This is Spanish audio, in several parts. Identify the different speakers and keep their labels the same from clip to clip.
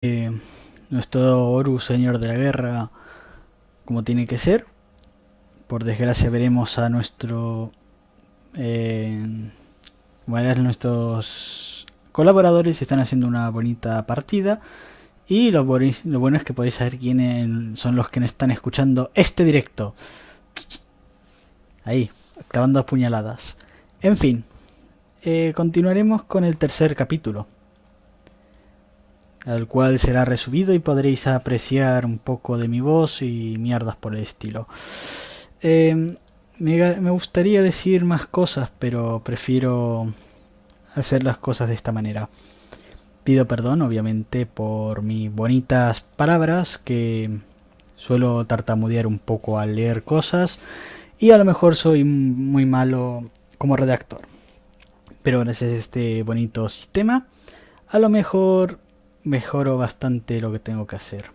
Speaker 1: eh, nuestro Horus, señor de la guerra, como tiene que ser. Por desgracia veremos a nuestros colaboradores están haciendo una bonita partida. Y lo bueno es que podéis saber quiénes son los que están escuchando este directo. Ahí, clavando puñaladas. En fin, continuaremos con el tercer capítulo, al cual será resubido y podréis apreciar un poco de mi voz y mierdas por el estilo. Me gustaría decir más cosas, pero prefiero hacer las cosas de esta manera. Pido perdón, obviamente, por mis bonitas palabras, que suelo tartamudear un poco al leer cosas, y a lo mejor soy muy malo como redactor. Pero gracias a este bonito sistema, a lo mejor mejoro bastante lo que tengo que hacer.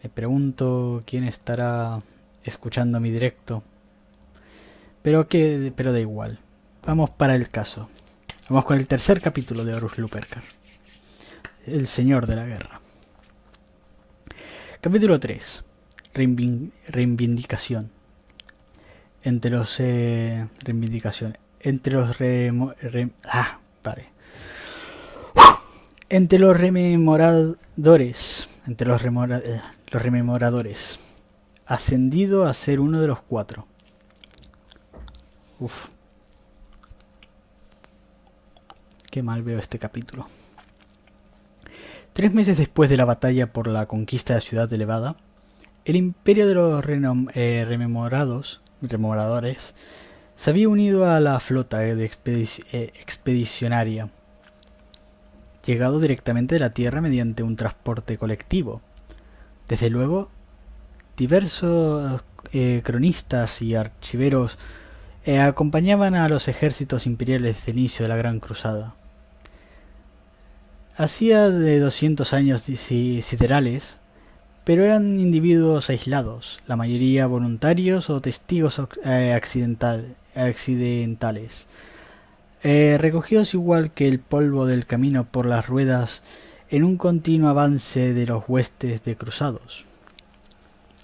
Speaker 1: Me pregunto quién estará escuchando mi directo. Pero da igual. Vamos para el caso. Vamos con el tercer capítulo de Horus Lupercal, el señor de la guerra. Capítulo 3. Reivindicación. Entre los... reivindicación. Entre los... vale. Entre los rememoradores. Los rememoradores. Ascendido a ser uno de los 4. Uf. Qué mal veo este capítulo. 3 meses después de la batalla por la conquista de la ciudad elevada, el imperio de los rememoradores se había unido a la flota de expedicionaria, llegado directamente de la tierra mediante un transporte colectivo. Desde luego, diversos cronistas y archiveros acompañaban a los ejércitos imperiales desde el inicio de la Gran Cruzada. Hacía de 200 años siderales, pero eran individuos aislados, la mayoría voluntarios o testigos accidentales, recogidos igual que el polvo del camino por las ruedas en un continuo avance de los huestes de cruzados.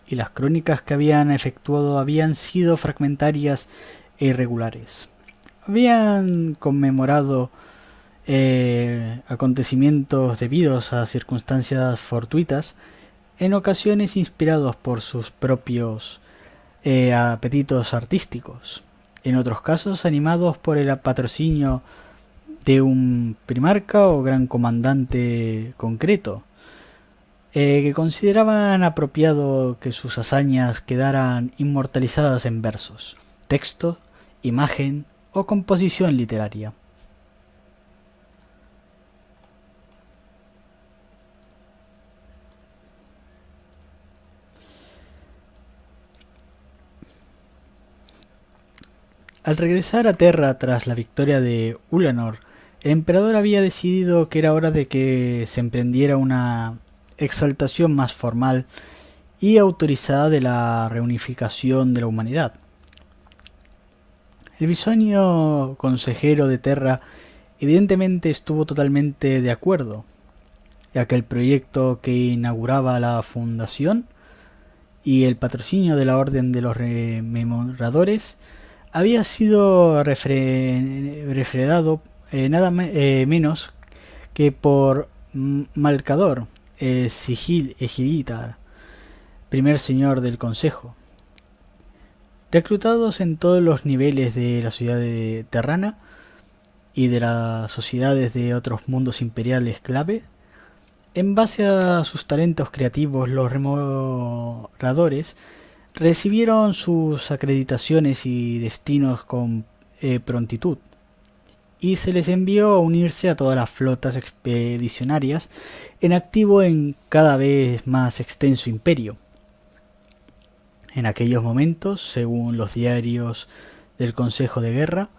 Speaker 1: Y las crónicas que habían efectuado habían sido fragmentarias e irregulares. Habían conmemorado acontecimientos debidos a circunstancias fortuitas, en ocasiones inspirados por sus propios apetitos artísticos, en otros casos animados por el patrocinio de un primarca o gran comandante concreto, que consideraban apropiado que sus hazañas quedaran inmortalizadas en versos, texto, imagen o composición literaria. Al regresar a Terra tras la victoria de Ulanor, el emperador había decidido que era hora de que se emprendiera una exaltación más formal y autorizada de la reunificación de la humanidad. El bisoño consejero de Terra evidentemente estuvo totalmente de acuerdo, ya que el proyecto que inauguraba la fundación y el patrocinio de la Orden de los Rememoradores había sido refredado nada menos que por Malcador Sigilita, primer señor del Consejo. Reclutados en todos los niveles de la ciudad de Terrana y de las sociedades de otros mundos imperiales clave, en base a sus talentos creativos, los remoradores recibieron sus acreditaciones y destinos con prontitud, y se les envió a unirse a todas las flotas expedicionarias en activo en cada vez más extenso imperio. En aquellos momentos, según los diarios del Consejo de Guerra,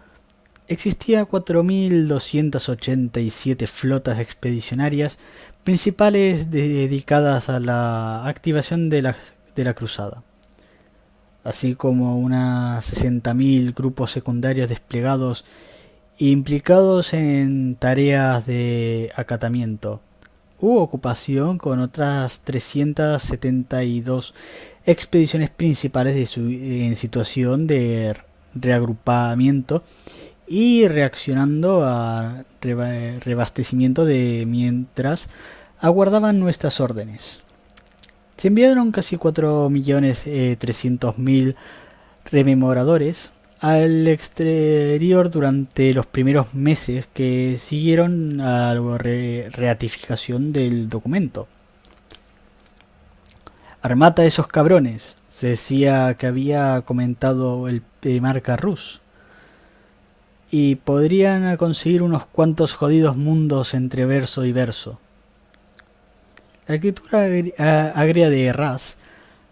Speaker 1: existía 4.287 flotas expedicionarias principales dedicadas a la activación de la cruzada, así como unas 60.000 grupos secundarios desplegados e implicados en tareas de acatamiento, hubo ocupación con otras 372 expediciones principales en situación de reagrupamiento y reaccionando a reabastecimiento de mientras aguardaban nuestras órdenes. Se enviaron casi 4.300.000 rememoradores al exterior durante los primeros meses que siguieron a la ratificación del documento. Armata a esos cabrones, se decía que había comentado el primarca Rus, y podrían conseguir unos cuantos jodidos mundos entre verso y verso. La escritura agria de Ras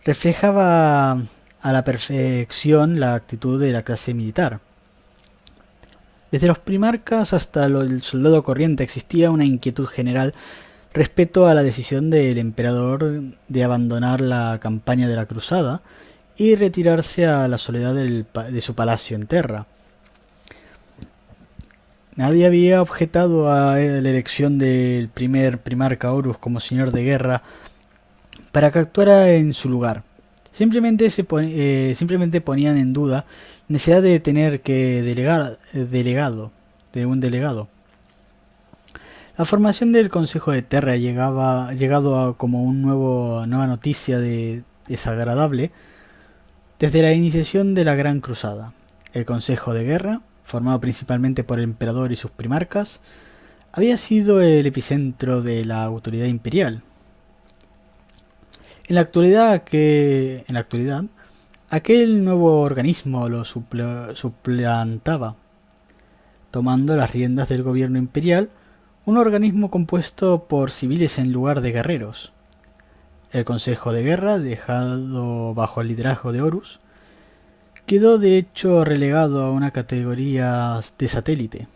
Speaker 1: reflejaba a la perfección la actitud de la clase militar. Desde los primarcas hasta el soldado corriente existía una inquietud general respecto a la decisión del emperador de abandonar la campaña de la cruzada y retirarse a la soledad de su palacio en Terra. Nadie había objetado a la elección del primer primarca Horus como señor de guerra para que actuara en su lugar. Simplemente ponían en duda la necesidad de tener que un delegado. La formación del Consejo de Terra llegado como nueva noticia desagradable desde la iniciación de la Gran Cruzada. El Consejo de Guerra, formado principalmente por el emperador y sus primarcas, había sido el epicentro de la autoridad imperial. En la actualidad, aquel nuevo organismo lo suplantaba, tomando las riendas del gobierno imperial, un organismo compuesto por civiles en lugar de guerreros. El Consejo de Guerra, dejado bajo el liderazgo de Horus, quedó de hecho relegado a una categoría de satélite,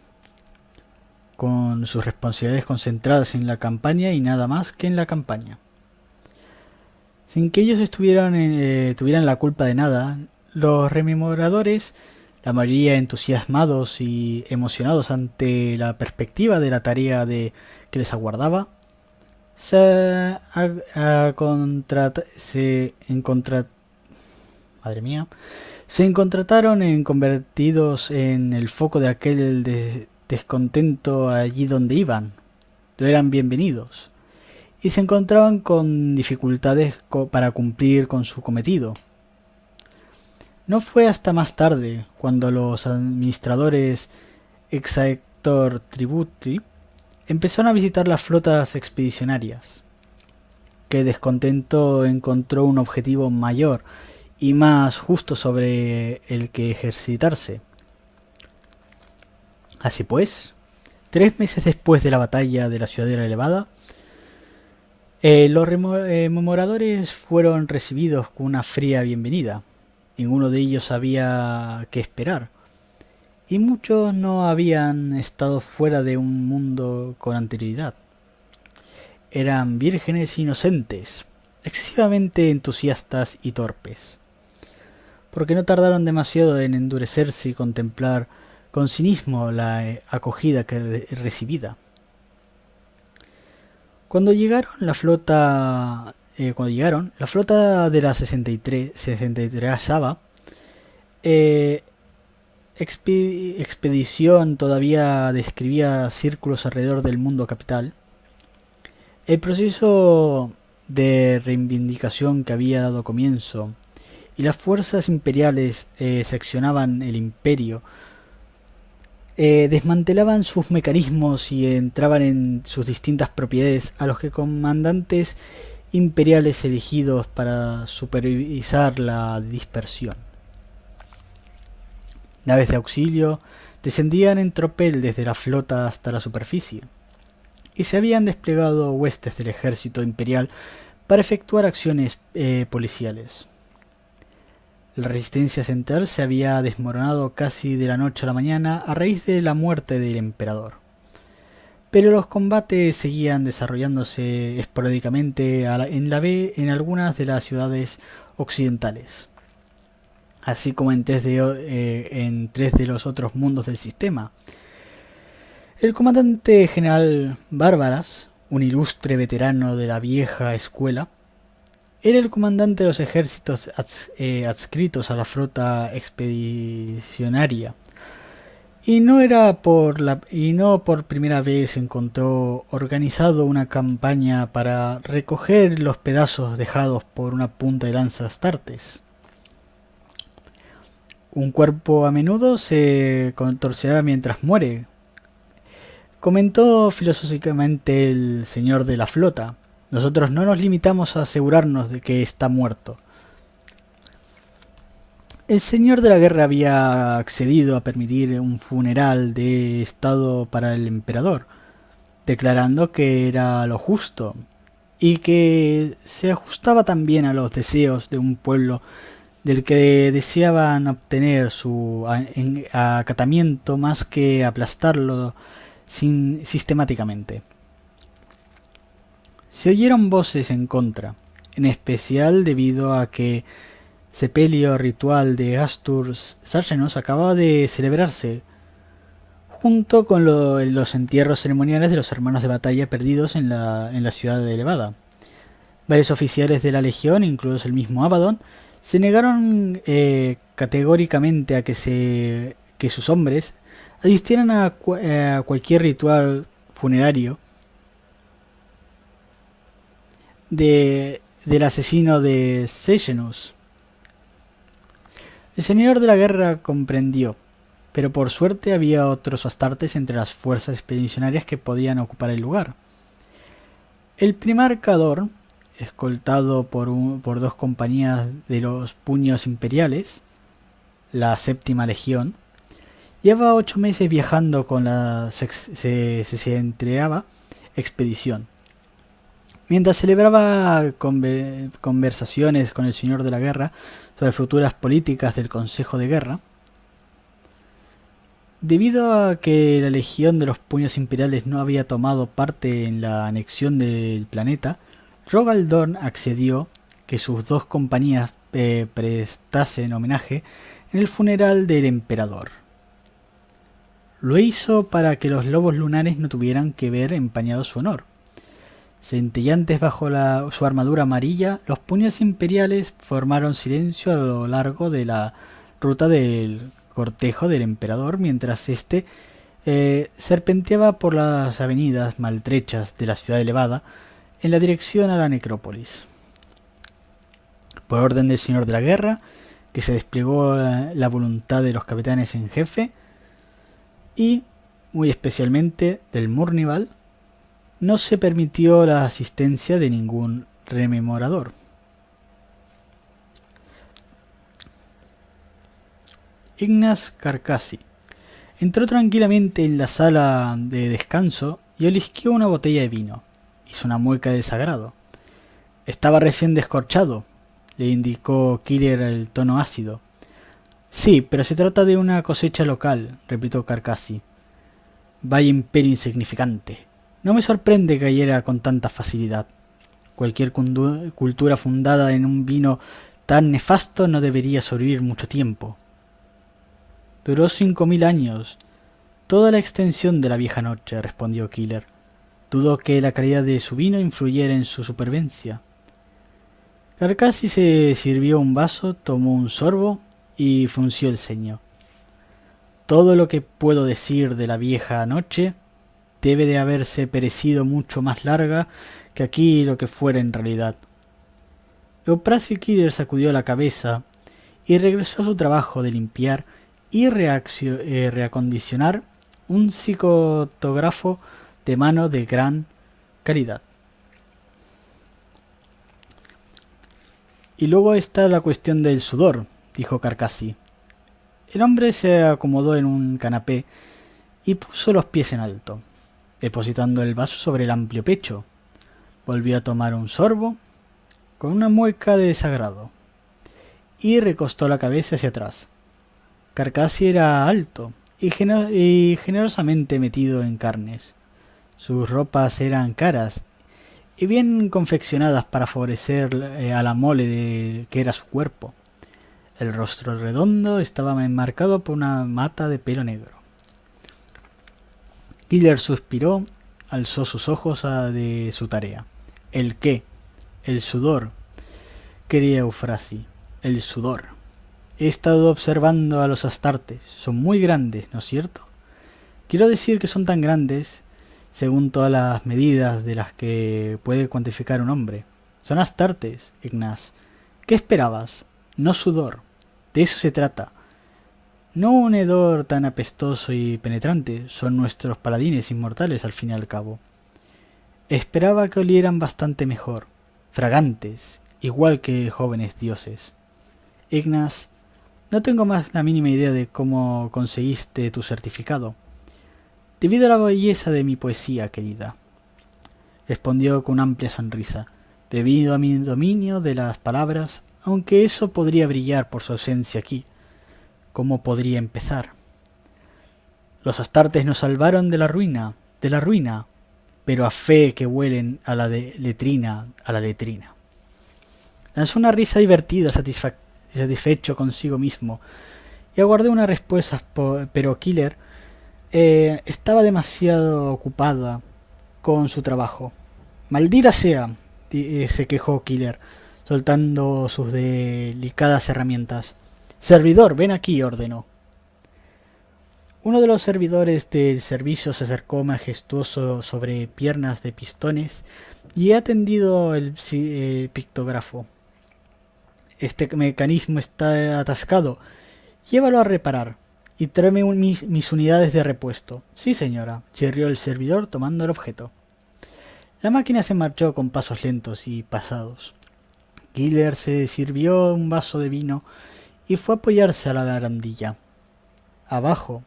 Speaker 1: con sus responsabilidades concentradas en la campaña y nada más que en la campaña. Sin que ellos tuvieran la culpa de nada, los rememoradores, la mayoría entusiasmados y emocionados ante la perspectiva de la tarea que les aguardaba, se encontraron convertidos en el foco de aquel descontento allí donde iban. No eran bienvenidos y se encontraban con dificultades para cumplir con su cometido. No fue hasta más tarde, cuando los administradores Exactor Tributi empezaron a visitar las flotas expedicionarias, que descontento encontró un objetivo mayor y más justo sobre el que ejercitarse. Así pues, 3 meses después de la batalla de la Ciudadela Elevada, los rememoradores fueron recibidos con una fría bienvenida. Ninguno de ellos sabía qué esperar, y muchos no habían estado fuera de un mundo con anterioridad. Eran vírgenes inocentes, excesivamente entusiastas y torpes, porque no tardaron demasiado en endurecerse y contemplar con cinismo la acogida recibida. Cuando llegaron, la flota de la 63 Saba expedición todavía describía círculos alrededor del mundo capital. El proceso de reivindicación que había dado comienzo y las fuerzas imperiales seccionaban el imperio, desmantelaban sus mecanismos y entraban en sus distintas propiedades a los comandantes imperiales elegidos para supervisar la dispersión. Naves de auxilio descendían en tropel desde la flota hasta la superficie, y se habían desplegado huestes del ejército imperial para efectuar acciones policiales. La resistencia central se había desmoronado casi de la noche a la mañana a raíz de la muerte del emperador, pero los combates seguían desarrollándose esporádicamente en algunas de las ciudades occidentales, así como en tres de los otros mundos del sistema. El comandante general Bárbaras, un ilustre veterano de la vieja escuela, era el comandante de los ejércitos adscritos a la flota expedicionaria, y no por primera vez encontró organizado una campaña para recoger los pedazos dejados por una punta de lanza astartes. Un cuerpo a menudo se contorsionaba mientras muere, comentó filosóficamente el señor de la flota. Nosotros no nos limitamos a asegurarnos de que está muerto. El señor de la guerra había accedido a permitir un funeral de estado para el emperador, declarando que era lo justo y que se ajustaba también a los deseos de un pueblo del que deseaban obtener su acatamiento más que aplastarlo sistemáticamente. Se oyeron voces en contra, en especial debido a que sepelio ritual de Astur Sargenos acababa de celebrarse, junto con los entierros ceremoniales de los hermanos de batalla perdidos en la ciudad de Levada. Varios oficiales de la legión, incluidos el mismo Abaddon, se negaron categóricamente a que sus hombres asistieran a cualquier ritual funerario del asesino de Sejanus. El señor de la guerra comprendió, pero por suerte había otros astartes entre las fuerzas expedicionarias que podían ocupar el lugar. El primarcador, escoltado por dos compañías de los puños imperiales, la séptima legión, llevaba 8 meses viajando con la se entregaba expedición. Mientras celebraba conversaciones con el señor de la guerra sobre futuras políticas del Consejo de Guerra, debido a que la Legión de los Puños Imperiales no había tomado parte en la anexión del planeta, Rogal Dorn accedió que sus dos compañías prestasen homenaje en el funeral del emperador. Lo hizo para que los lobos lunares no tuvieran que ver empañado su honor. Centellantes bajo su armadura amarilla, los puños imperiales formaron silencio a lo largo de la ruta del cortejo del emperador mientras éste serpenteaba por las avenidas maltrechas de la ciudad elevada en la dirección a la necrópolis. Por orden del señor de la guerra, que se desplegó la voluntad de los capitanes en jefe, y muy especialmente del Murnival, no se permitió la asistencia de ningún rememorador. Ignaz Carcassi entró tranquilamente en la sala de descanso y olisqueó una botella de vino. Hizo una mueca de desagrado. Estaba recién descorchado, le indicó Killer el tono ácido. Sí, pero se trata de una cosecha local, replicó Carcassi. Vaya imperio insignificante. No me sorprende que cayera con tanta facilidad. Cualquier cultura fundada en un vino tan nefasto no debería sobrevivir mucho tiempo. Duró 5000 años. Toda la extensión de la vieja noche, respondió Killer. Dudo que la calidad de su vino influyera en su supervivencia. Carcassi se sirvió un vaso, tomó un sorbo y frunció el ceño. Todo lo que puedo decir de la vieja noche debe de haberse perecido mucho más larga que aquí lo que fuera en realidad. Eupracio Killer sacudió la cabeza y regresó a su trabajo de limpiar y reacondicionar un psicotógrafo de mano de gran calidad. Y luego está la cuestión del sudor, dijo Carcassi. El hombre se acomodó en un canapé y puso los pies en alto, depositando el vaso sobre el amplio pecho. Volvió a tomar un sorbo, con una mueca de desagrado, y recostó la cabeza hacia atrás. Carcassi era alto y generosamente metido en carnes. Sus ropas eran caras y bien confeccionadas para favorecer a la mole que era su cuerpo. El rostro redondo estaba enmarcado por una mata de pelo negro. Killer suspiró alzó sus ojos de su tarea. ¿El qué? El sudor, querida Eufrasi, el sudor. He estado observando a los astartes. Son muy grandes, ¿no es cierto? Quiero decir que son tan grandes, según todas las medidas de las que puede cuantificar un hombre. Son astartes, Ignaz. ¿Qué esperabas? No sudor. De eso se trata. No un hedor tan apestoso y penetrante. Son nuestros paladines inmortales al fin y al cabo. Esperaba que olieran bastante mejor. Fragantes, igual que jóvenes dioses. Ignaz, no tengo más la mínima idea de cómo conseguiste tu certificado. Debido a la belleza de mi poesía, querida, respondió con una amplia sonrisa. Debido a mi dominio de las palabras, aunque eso podría brillar por su ausencia aquí. ¿Cómo podría empezar? Los astartes nos salvaron de la ruina, pero a fe que huelen a la letrina. Lanzó una risa divertida, satisfecho consigo mismo, y aguardé una respuesta, pero Killer estaba demasiado ocupada con su trabajo. ¡Maldita sea!, se quejó Killer, soltando sus delicadas herramientas. «Servidor, ven aquí», ordenó. Uno de los servidores del servicio se acercó majestuoso sobre piernas de pistones y ha tendido el pictógrafo. «Este mecanismo está atascado. Llévalo a reparar y tráeme mis unidades de repuesto». «Sí, señora», chirrió el servidor tomando el objeto. La máquina se marchó con pasos lentos y pasados. Killer se sirvió un vaso de vino y fue a apoyarse a la barandilla. Abajo,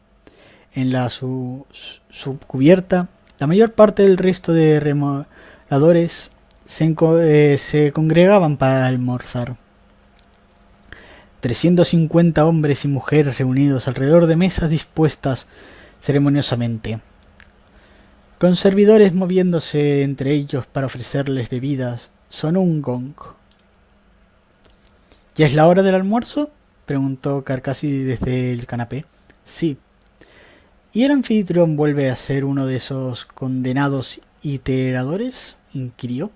Speaker 1: en la subcubierta, la mayor parte del resto de remoladores se congregaban para almorzar. 350 hombres y mujeres reunidos alrededor de mesas dispuestas ceremoniosamente, con servidores moviéndose entre ellos para ofrecerles bebidas. Sonó un gong. ¿Ya es la hora del almuerzo?, preguntó Carcassi desde el canapé. Sí. ¿Y el anfitrión vuelve a ser uno de esos condenados iteradores?, inquirió.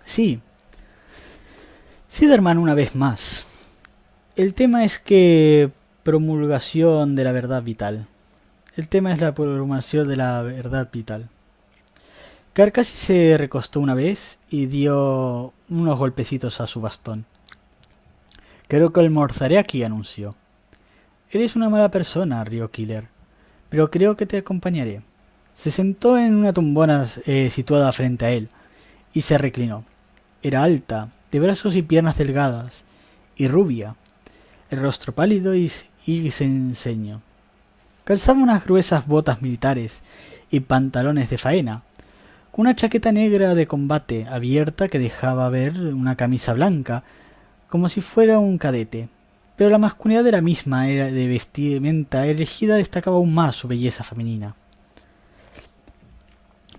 Speaker 1: Sí. Siderman una vez más. El tema es que promulgación de la verdad vital. Carcassi se recostó una vez y dio unos golpecitos a su bastón. Creo que almorzaré aquí, anunció. Eres una mala persona, rió Killer, pero creo que te acompañaré. Se sentó en una tumbona situada frente a él y se reclinó. Era alta, de brazos y piernas delgadas, y rubia, el rostro pálido y sin ceño. Calzaba unas gruesas botas militares y pantalones de faena, con una chaqueta negra de combate abierta que dejaba ver una camisa blanca, como si fuera un cadete. Pero la masculinidad de la misma era de vestimenta elegida destacaba aún más su belleza femenina.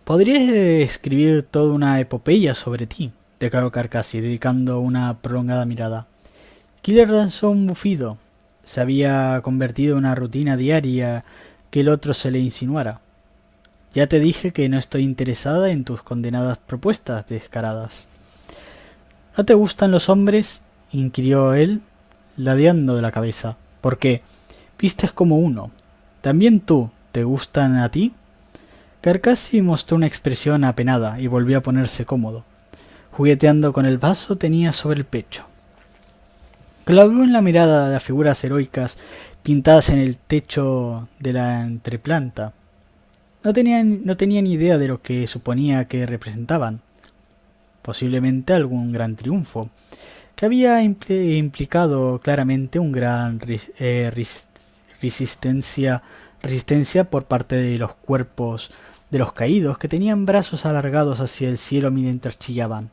Speaker 1: «Podría escribir toda una epopeya sobre ti», declaró Carcassi, dedicando una prolongada mirada. Killer lanzó un bufido. Se había convertido en una rutina diaria que el otro se le insinuara. «Ya te dije que no estoy interesada en tus condenadas propuestas descaradas». «¿No te gustan los hombres?», inquirió él, ladeando de la cabeza. «¿Por qué? Vistes como uno. ¿También tú te gustan a ti?» Carcassi mostró una expresión apenada y volvió a ponerse cómodo. Jugueteando con el vaso tenía sobre el pecho. Clavó en la mirada las figuras heroicas pintadas en el techo de la entreplanta. No tenía ni idea de lo que suponía que representaban. Posiblemente algún gran triunfo, que había implicado claramente un gran resistencia por parte de los cuerpos de los caídos, que tenían brazos alargados hacia el cielo mientras chillaban.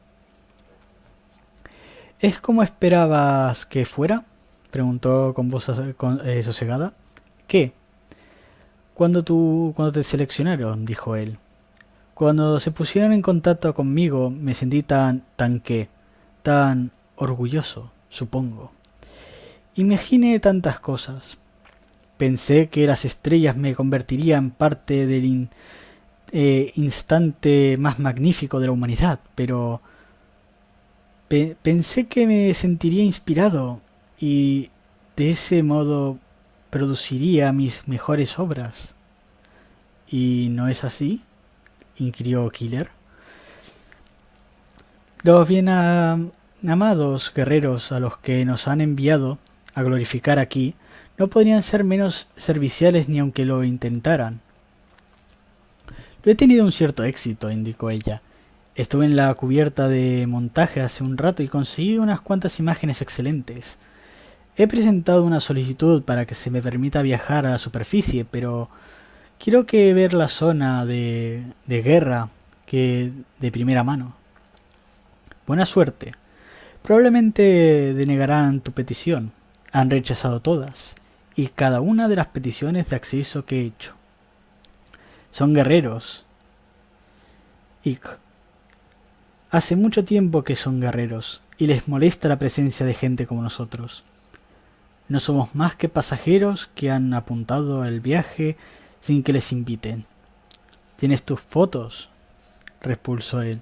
Speaker 1: «¿Es como esperabas que fuera?», preguntó con voz sosegada. «¿Qué?». Cuando te seleccionaron», dijo él. «Cuando se pusieron en contacto conmigo me sentí tan orgulloso, supongo. Imaginé tantas cosas. Pensé que las estrellas me convertirían parte del instante más magnífico de la humanidad, pero pensé que me sentiría inspirado y de ese modo produciría mis mejores obras. ¿Y no es así?, inquirió Killer. Los bien amados guerreros a los que nos han enviado a glorificar aquí no podrían ser menos serviciales ni aunque lo intentaran. Lo he tenido un cierto éxito, indicó ella. Estuve en la cubierta de montaje hace un rato y conseguí unas cuantas imágenes excelentes. He presentado una solicitud para que se me permita viajar a la superficie, pero quiero que ver la zona de guerra que de primera mano. Buena suerte. Probablemente denegarán tu petición. Han rechazado todas y cada una de las peticiones de acceso que he hecho. Son guerreros. Ick. Hace mucho tiempo que son guerreros y les molesta la presencia de gente como nosotros. No somos más que pasajeros que han apuntado el viaje sin que les inviten. ¿Tienes tus fotos?, repulsó él.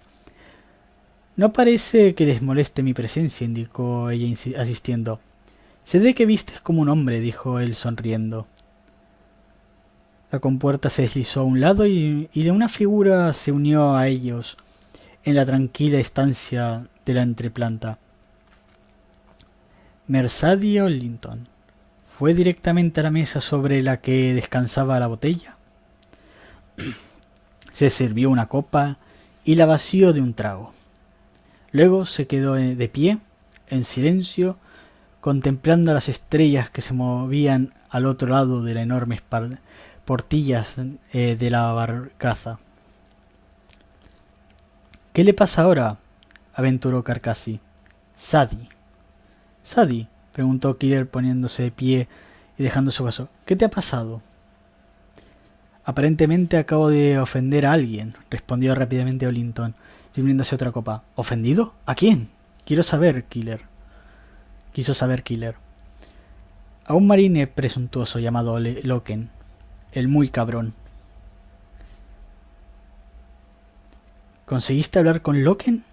Speaker 1: No parece que les moleste mi presencia, indicó ella asistiendo. Sé de que vistes como un hombre, dijo él sonriendo. La compuerta se deslizó a un lado y una figura se unió a ellos en la tranquila estancia de la entreplanta. Mercedes Ollington fue directamente a la mesa sobre la que descansaba la botella. Se sirvió una copa y la vació de un trago. Luego se quedó de pie, en silencio, contemplando las estrellas que se movían al otro lado de las enormes portillas de la barcaza. ¿Qué le pasa ahora?, aventuró Carcassi. Sadie. Sadie, preguntó Killer poniéndose de pie y dejando su vaso. ¿Qué te ha pasado? Aparentemente acabo de ofender a alguien, respondió rápidamente Ollington, sirviéndose otra copa. ¿Ofendido? ¿A quién? Quiso saber Killer. A un marine presuntuoso llamado Loken, el muy cabrón. ¿Conseguiste hablar con Loken?,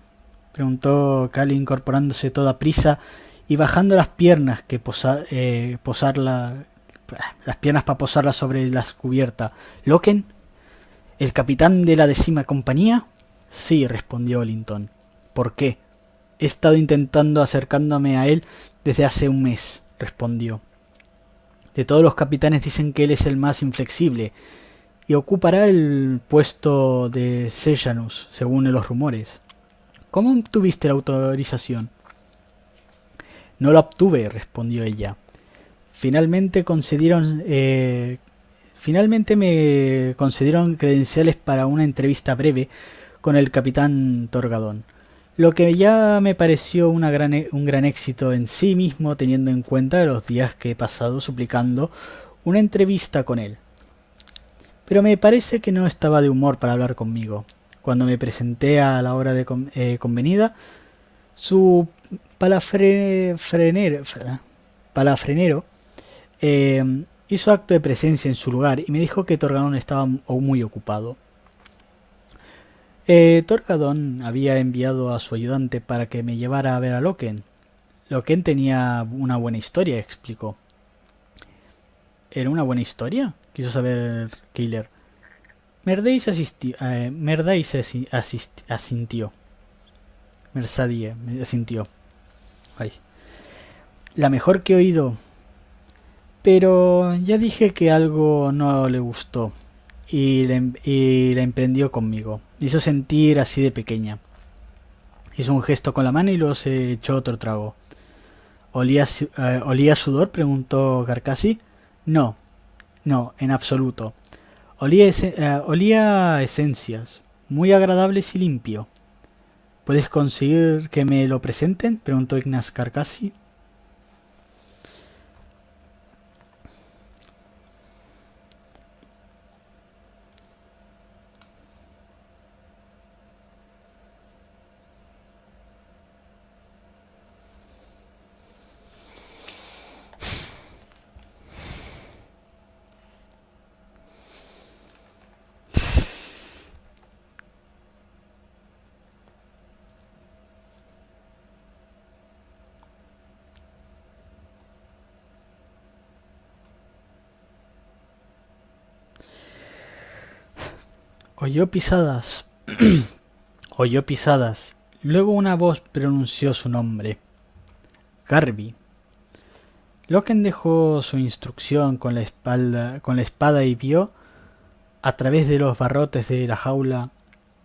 Speaker 1: preguntó Cali incorporándose toda prisa y bajando las piernas las piernas para posarlas sobre la cubierta. ¿Loken? ¿El capitán de la 10ª compañía? Sí, respondió Ollington. ¿Por qué? He estado intentando acercándome a él desde hace un mes, respondió. De todos los capitanes dicen que él es el más inflexible y ocupará el puesto de Sejanus, según los rumores. ¿Cómo obtuviste la autorización? No la obtuve, respondió ella. Finalmente me concedieron credenciales para una entrevista breve con el capitán Torgadón, lo que ya me pareció un gran éxito en sí mismo, teniendo en cuenta los días que he pasado suplicando una entrevista con él. Pero me parece que no estaba de humor para hablar conmigo. Cuando me presenté a la hora de convenida, su palafrenero hizo acto de presencia en su lugar y me dijo que Torgadón estaba muy ocupado. Torgadón había enviado a su ayudante para que me llevara a ver a Loken. Loken tenía una buena historia, explicó. ¿Era una buena historia?, quiso saber Killer. Mercedes asintió. Ay. La mejor que he oído. Pero ya dije que algo no le gustó y la emprendió conmigo. Hizo sentir así de pequeña. Hizo un gesto con la mano y luego se echó otro trago. ¿Olía sudor?, preguntó Carcassi. No, en absoluto. Olía esencias, muy agradables y limpio. ¿Puedes conseguir que me lo presenten?, preguntó Ignaz Carcassi. Oyó pisadas. Oyó pisadas. Luego una voz pronunció su nombre. Garby. Loken dejó su instrucción con la espada y vio, a través de los barrotes de la jaula,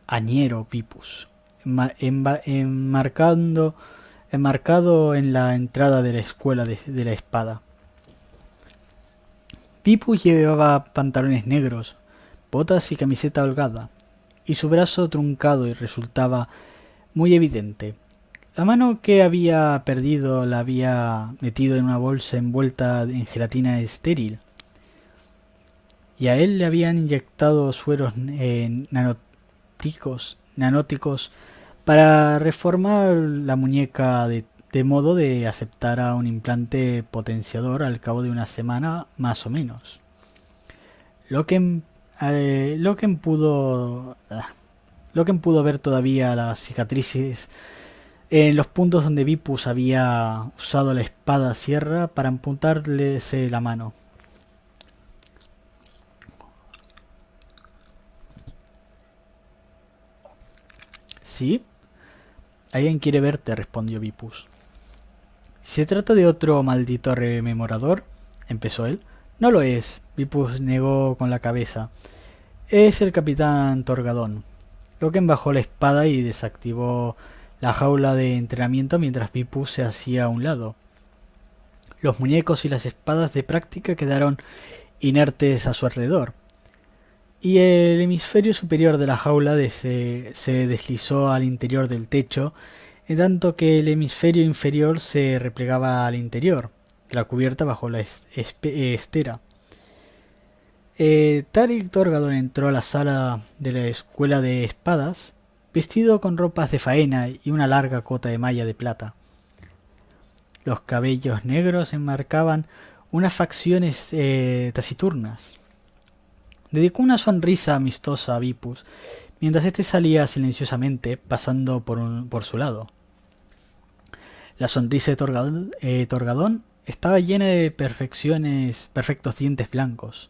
Speaker 1: a Ñero Vipus, enmarcado en la entrada de la escuela de la espada. Vipus llevaba pantalones negros, botas y camiseta holgada, y su brazo truncado y resultaba muy evidente. La mano que había perdido la había metido en una bolsa envuelta en gelatina estéril, y a él le habían inyectado sueros nanóticos para reformar la muñeca de modo de aceptar a un implante potenciador al cabo de una semana más o menos. Loken pudo ver todavía las cicatrices en los puntos donde Vipus había usado la espada sierra para amputarles la mano. ¿Sí? Alguien quiere verte, respondió Vipus. Si se trata de otro maldito rememorador, empezó él. No lo es, Vipus negó con la cabeza. Es el capitán Torgadón. Loken bajó la espada y desactivó la jaula de entrenamiento mientras Vipus se hacía a un lado. Los muñecos y las espadas de práctica quedaron inertes a su alrededor, y el hemisferio superior de la jaula se deslizó al interior del techo, en tanto que el hemisferio inferior se replegaba al interior de la cubierta bajo la estera. Tarik Torgadon entró a la sala de la escuela de espadas, vestido con ropas de faena y una larga cota de malla de plata. Los cabellos negros enmarcaban unas facciones taciturnas. Dedicó una sonrisa amistosa a Vipus, mientras éste salía silenciosamente, pasando por su lado. La sonrisa de Torgadón estaba llena de perfectos dientes blancos.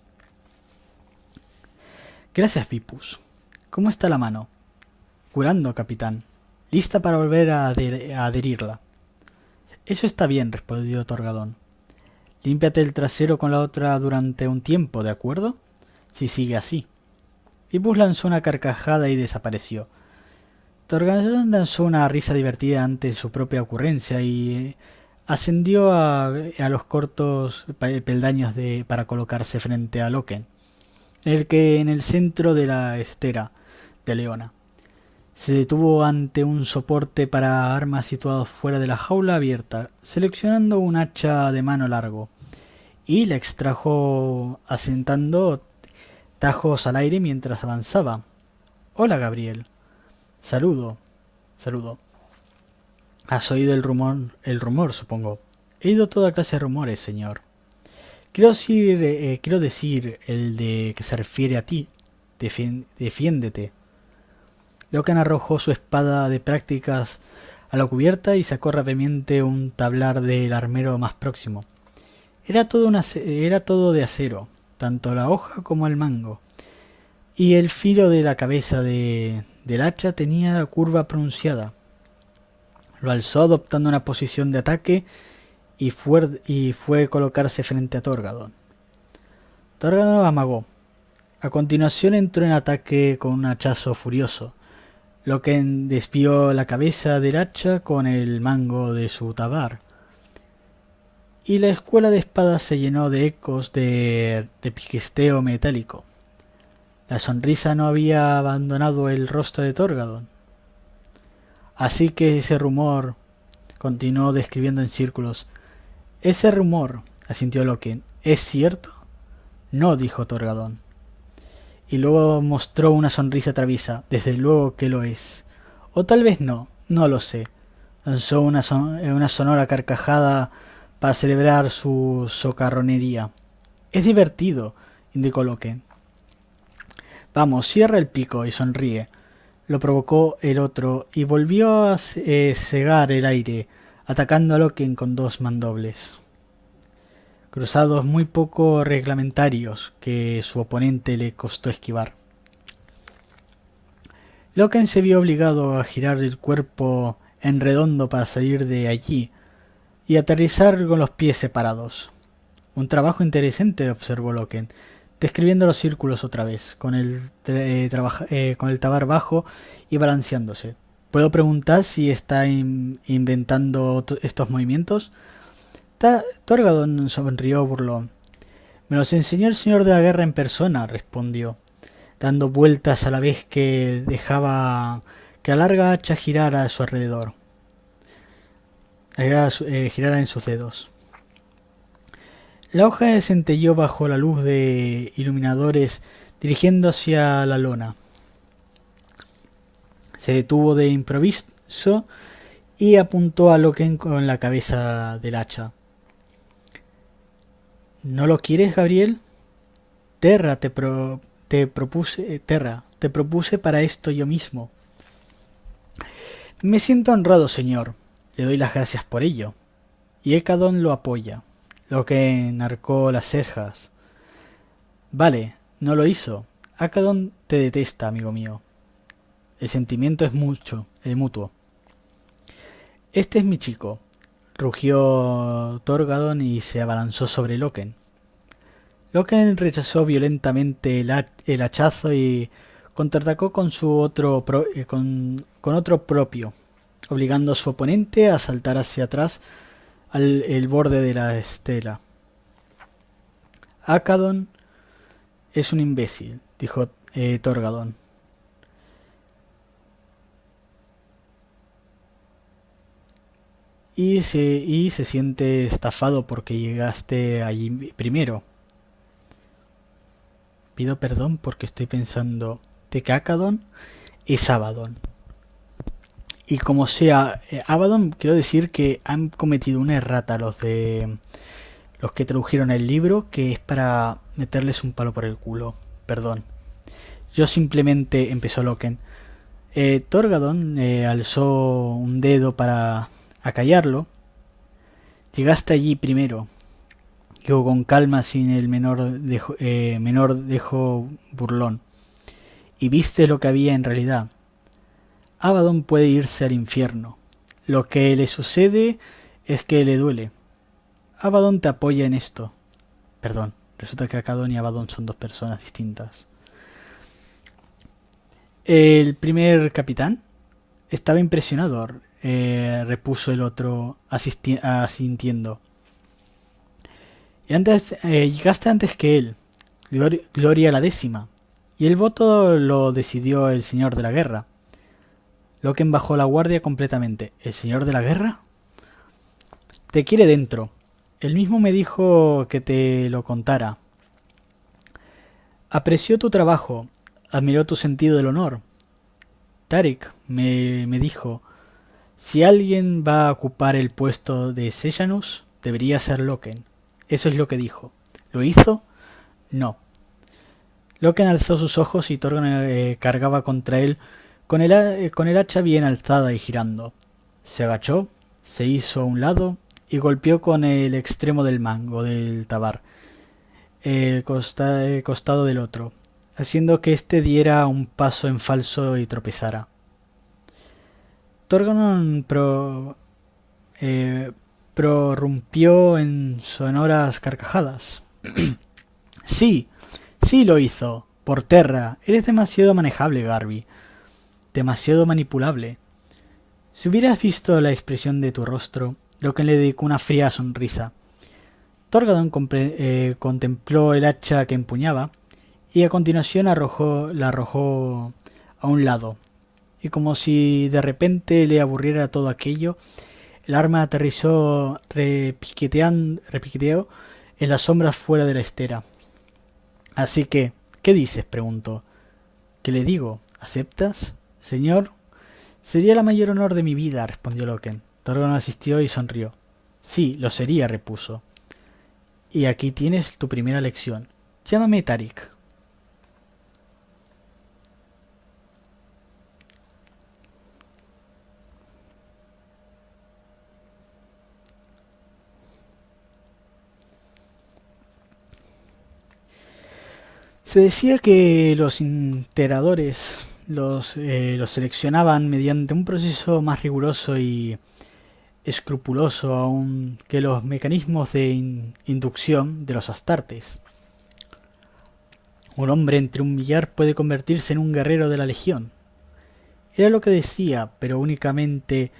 Speaker 1: Gracias, Vipus. ¿Cómo está la mano? Curando, capitán. Lista para volver a adherirla. Eso está bien, respondió Torgadón. Límpiate el trasero con la otra durante un tiempo, ¿de acuerdo? Si sigue así. Vipus lanzó una carcajada y desapareció. Torgadón lanzó una risa divertida ante su propia ocurrencia y ascendió a los cortos peldaños para colocarse frente a Loken, en el centro de la estera de Leona. Se detuvo ante un soporte para armas situado fuera de la jaula abierta, seleccionando un hacha de mano largo, y la extrajo asentando tajos al aire mientras avanzaba. Hola, Gabriel. Saludo. ¿Has oído el rumor, supongo? He oído toda clase de rumores, señor. Quiero decir el de que se refiere a ti. Defiéndete. Loken arrojó su espada de prácticas a la cubierta y sacó rápidamente un tablar del armero más próximo. Era todo de acero, tanto la hoja como el mango, y el filo de la cabeza del hacha tenía la curva pronunciada. Lo alzó adoptando una posición de ataque y fue a colocarse frente a Torgadón. Torgadón amagó. A continuación entró en ataque con un hachazo furioso. Loken desvió la cabeza del hacha con el mango de su tabar, y la escuela de espadas se llenó de ecos de repiqueteo metálico. La sonrisa no había abandonado el rostro de Torgadón. Así que ese rumor, continuó describiendo en círculos. Ese rumor, asintió Loken, ¿es cierto? No, dijo Torgadón. Y luego mostró una sonrisa traviesa. Desde luego que lo es. O tal vez no, no lo sé. Lanzó una sonora carcajada para celebrar su socarronería. Es divertido, indicó Loken. Vamos, cierra el pico y sonríe. Lo provocó el otro y volvió a cegar el aire, atacando a Loken con dos mandobles cruzados muy poco reglamentarios que su oponente le costó esquivar. Loken se vio obligado a girar el cuerpo en redondo para salir de allí y aterrizar con los pies separados. Un trabajo interesante, observó Loken, describiendo los círculos otra vez, con con el tabar bajo y balanceándose. ¿Puedo preguntar si está inventando estos movimientos? Torgadon sonrió burlón. Me los enseñó el señor de la guerra en persona, respondió, dando vueltas a la vez que dejaba que la larga hacha girara a su alrededor. Girara en sus dedos. La hoja centelleó bajo la luz de iluminadores dirigiendo hacia la lona. Se detuvo de improviso y apuntó a Loken con la cabeza del hacha. ¿No lo quieres, Gabriel? Terra, te propuse para esto yo mismo. Me siento honrado, señor. Le doy las gracias por ello. Y Ekadon lo apoya. Loken arcó las cejas. Vale, no lo hizo. Ekadon te detesta, amigo mío. El sentimiento es mutuo. Este es mi chico, rugió Torgadon y se abalanzó sobre Loken. Loken rechazó violentamente el hachazo y contraatacó con otro propio, obligando a su oponente a saltar hacia atrás el borde de la estela. Ekadon es un imbécil, dijo Torgadon. Y se siente estafado porque llegaste allí primero. Pido perdón porque estoy pensando de que Ekadon es Abaddon. Y como sea, Abaddon, quiero decir que han cometido una errata los que tradujeron el libro, que es para meterles un palo por el culo. Perdón. Yo simplemente empezó Loken. Torgadon alzó un dedo para acallarlo. Llegaste allí primero. Digo con calma, sin el menor dejo burlón. Y viste lo que había en realidad. Abaddon puede irse al infierno. Lo que le sucede es que le duele. Abaddon te apoya en esto. Perdón, resulta que Ekadon y Abaddon son dos personas distintas. El primer capitán estaba impresionado, repuso el otro asintiendo. Y llegaste antes que él, Gloria la 10ª, y el voto lo decidió el señor de la guerra. Loken bajó la guardia completamente. ¿El señor de la guerra? Te quiere dentro. Él mismo me dijo que te lo contara. Apreció tu trabajo, admiró tu sentido del honor. Tarik me dijo, si alguien va a ocupar el puesto de Sejanus, debería ser Loken. Eso es lo que dijo. ¿Lo hizo? No. Loken alzó sus ojos y Torgan cargaba contra él con el hacha bien alzada y girando. Se agachó, se hizo a un lado y golpeó con el extremo del mango del tabar el costado del otro, haciendo que éste diera un paso en falso y tropezara. Torgon prorrumpió en sonoras carcajadas. Sí, sí lo hizo. Por Terra, eres demasiado manejable, Garby. Demasiado manipulable. Si hubieras visto la expresión de tu rostro, Loken le dedicó una fría sonrisa. Torgadon contempló el hacha que empuñaba y a continuación la arrojó a un lado. Y como si de repente le aburriera todo aquello, el arma aterrizó repiqueteó en las sombras fuera de la estera. Así que, ¿qué dices?, preguntó. ¿Qué le digo? ¿Aceptas? Señor, sería el mayor honor de mi vida, respondió Loken. Torgon asistió y sonrió. Sí, lo sería, repuso. Y aquí tienes tu primera lección. Llámame Tarik. Se decía que los interadores los seleccionaban mediante un proceso más riguroso y escrupuloso aún que los mecanismos de inducción de los astartes. Un hombre entre un millar puede convertirse en un guerrero de la legión. Era lo que decía, pero únicamente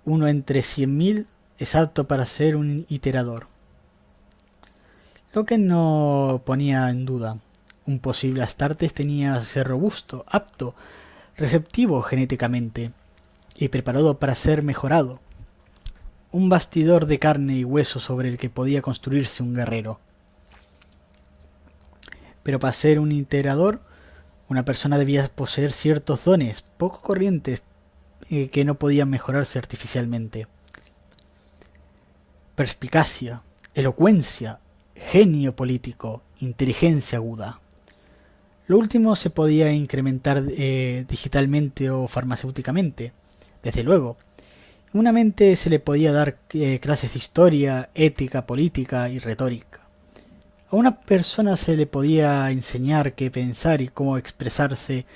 Speaker 1: uno entre 100.000 es apto para ser un iterador. Lo que no ponía en duda. Un posible Astartes tenía que ser robusto, apto, receptivo genéticamente y preparado para ser mejorado. Un bastidor de carne y hueso sobre el que podía construirse un guerrero. Pero para ser un iterador, una persona debía poseer ciertos dones poco corrientes que no podían mejorarse artificialmente. Perspicacia, elocuencia, genio político, inteligencia aguda. Lo último se podía incrementar digitalmente o farmacéuticamente, desde luego. En una mente se le podía dar clases de historia, ética, política y retórica. A una persona se le podía enseñar qué pensar y cómo expresarse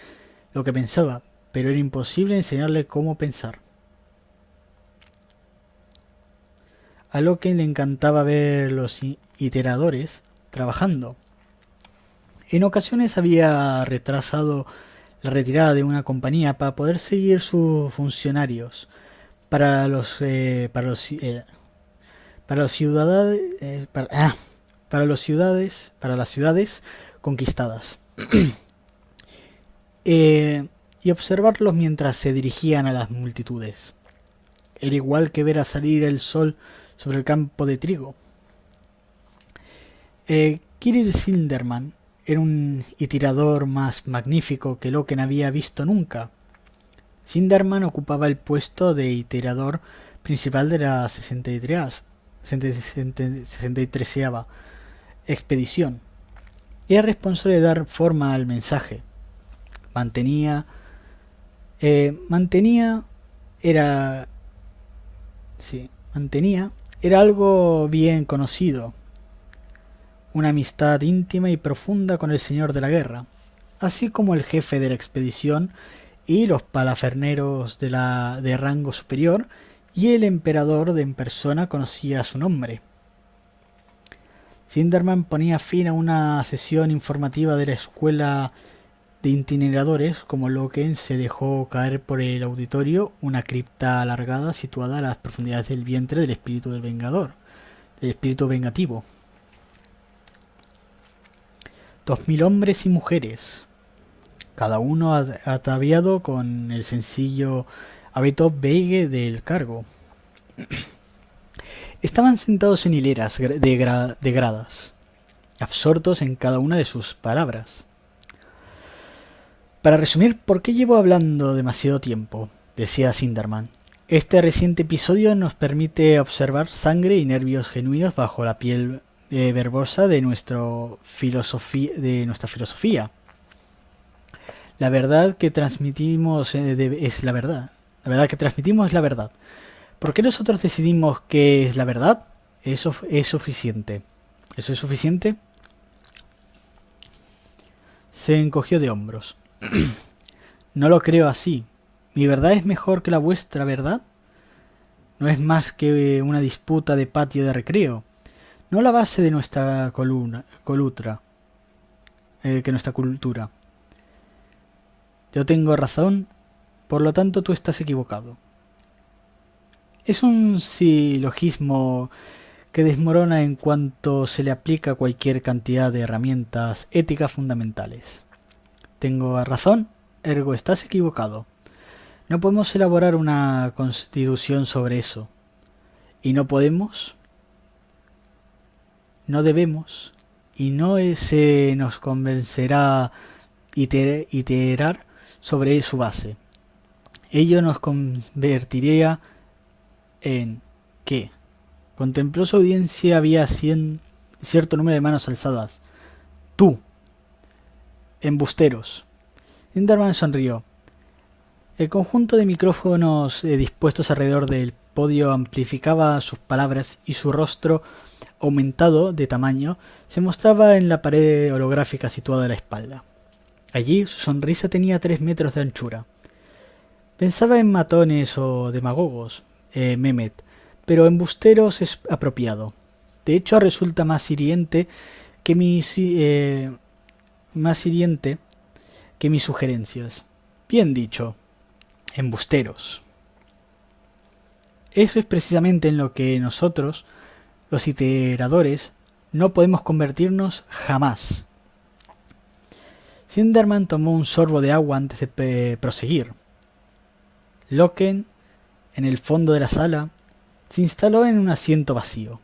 Speaker 1: lo que pensaba, pero era imposible enseñarle cómo pensar. A Loken le encantaba ver los iteradores trabajando. En ocasiones había retrasado la retirada de una compañía para poder seguir sus funcionarios para las ciudades conquistadas y observarlos mientras se dirigían a las multitudes. Era igual que ver a salir el sol sobre el campo de trigo. Kirill Sinderman era un itirador más magnífico que Loken había visto nunca. Sinderman ocupaba el puesto de itirador principal de la 63ª expedición. Era responsable de dar forma al mensaje. Mantenía era algo bien conocido. Una amistad íntima y profunda con el señor de la guerra, así como el jefe de la expedición y los palaferneros de rango superior, y el emperador en persona conocía su nombre. Sinderman ponía fin a una sesión informativa de la escuela de itineradores, como Loken se dejó caer por el auditorio una cripta alargada situada a las profundidades del vientre del espíritu del vengador, del espíritu vengativo. 2000 hombres y mujeres, cada uno ataviado con el sencillo hábito beige del cargo. Estaban sentados en hileras de gradas, absortos en cada una de sus palabras. Para resumir, ¿por qué llevo hablando demasiado tiempo?, decía Sinderman. Este reciente episodio nos permite observar sangre y nervios genuinos bajo la piel verbosa de nuestra filosofía. La verdad que transmitimos es la verdad. La verdad que transmitimos es la verdad. ¿Por qué nosotros decidimos qué es la verdad? Eso es suficiente. ¿Eso es suficiente? Se encogió de hombros. No lo creo así. ¿Mi verdad es mejor que la vuestra verdad? No es más que una disputa de patio de recreo. No la base de nuestra que nuestra cultura. Yo tengo razón, por lo tanto tú estás equivocado. Es un silogismo que desmorona en cuanto se le aplica cualquier cantidad de herramientas éticas fundamentales. Tengo razón, ergo estás equivocado. No podemos elaborar una constitución sobre eso. Y no podemos, no debemos, y no se nos convencerá iterar sobre su base. Ello nos convertiría en ¿qué? Contempló su audiencia, había cierto número de manos alzadas. Tú. Embusteros. Sinderman sonrió. El conjunto de micrófonos dispuestos alrededor del podio amplificaba sus palabras y su rostro, aumentado de tamaño, se mostraba en la pared holográfica situada a la espalda. Allí su sonrisa tenía 3 metros de anchura. Pensaba en matones o demagogos, Mehmet, pero embusteros es apropiado. De hecho, resulta que más hiriente que mis sugerencias. Bien dicho, embusteros. Eso es precisamente en lo que nosotros, los iteradores, no podemos convertirnos jamás. Sinderman tomó un sorbo de agua antes de proseguir. Loken, en el fondo de la sala, se instaló en un asiento vacío.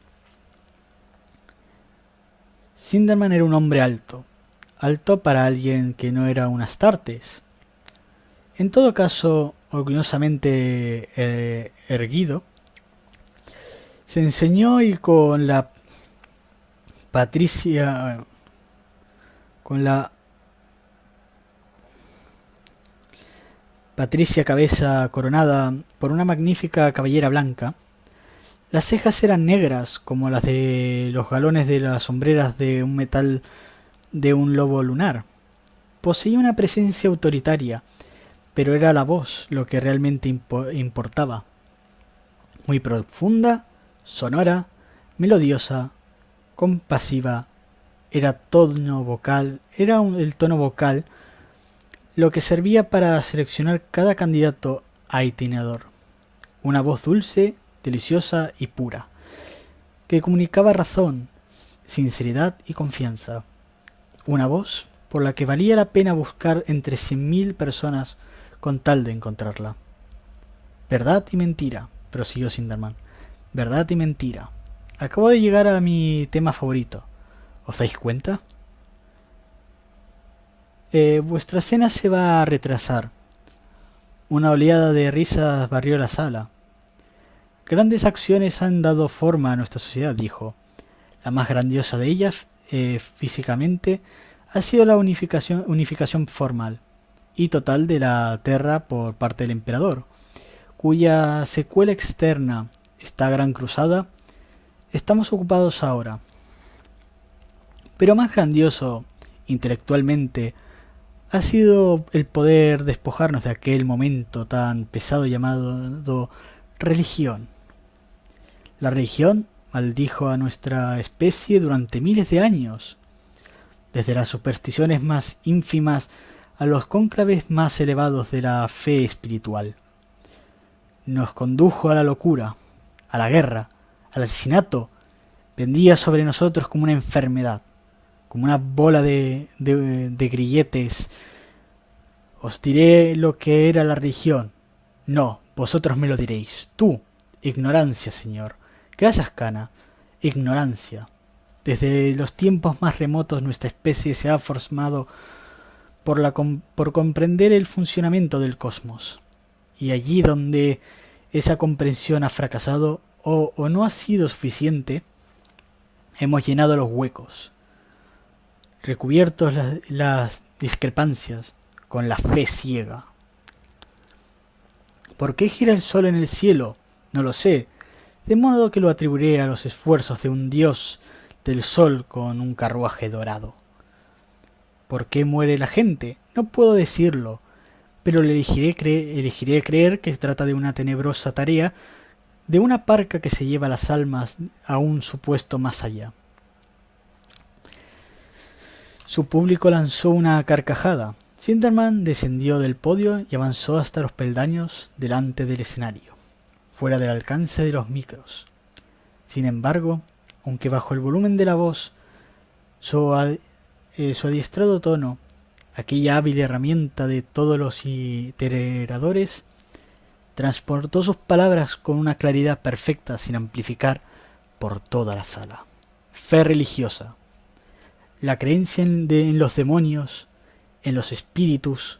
Speaker 1: Sinderman era un hombre alto, alto para alguien que no era un Astartes. En todo caso, orgullosamente erguido, se enseñó y con la patricia cabeza coronada por una magnífica cabellera blanca, las cejas eran negras como las de los galones de las sombreras de un metal de un lobo lunar. Poseía una presencia autoritaria, pero era la voz lo que realmente importaba. Muy profunda, sonora, melodiosa, compasiva, era el tono vocal lo que servía para seleccionar cada candidato a itinerador. Una voz dulce, deliciosa y pura, que comunicaba razón, sinceridad y confianza. Una voz por la que valía la pena buscar entre 100.000 personas con tal de encontrarla. Verdad y mentira, prosiguió Sinderman. Verdad y mentira. Acabo de llegar a mi tema favorito. ¿Os dais cuenta? Vuestra cena se va a retrasar. Una oleada de risas barrió la sala. Grandes acciones han dado forma a nuestra sociedad, dijo. La más grandiosa de ellas, físicamente, ha sido la unificación formal y total de la Terra por parte del emperador, cuya secuela externa, esta gran cruzada, estamos ocupados ahora. Pero más grandioso, intelectualmente, ha sido el poder despojarnos de aquel momento tan pesado llamado religión. La religión maldijo a nuestra especie durante miles de años, desde las supersticiones más ínfimas a los cónclaves más elevados de la fe espiritual. Nos condujo a la locura, a la guerra, al asesinato. Pendía sobre nosotros como una enfermedad, como una bola de grilletes. Os diré lo que era la religión. No, vosotros me lo diréis. Tú, ignorancia, señor. Gracias, Cana. Ignorancia. Desde los tiempos más remotos nuestra especie se ha formado por comprender el funcionamiento del cosmos. Y allí donde esa comprensión ha fracasado o no ha sido suficiente, hemos llenado los huecos, recubiertos las discrepancias con la fe ciega. ¿Por qué gira el sol en el cielo? No lo sé, de modo que lo atribuiré a los esfuerzos de un dios del sol con un carruaje dorado. ¿Por qué muere la gente? No puedo decirlo, pero elegiré creer que se trata de una tenebrosa tarea, de una parca que se lleva las almas a un supuesto más allá. Su público lanzó una carcajada. Sinderman descendió del podio y avanzó hasta los peldaños delante del escenario, fuera del alcance de los micros. Sin embargo, aunque bajo el volumen de la voz, su adiestrado tono, aquella hábil herramienta de todos los iteradores, transportó sus palabras con una claridad perfecta sin amplificar por toda la sala. Fe religiosa, la creencia en los demonios, en los espíritus,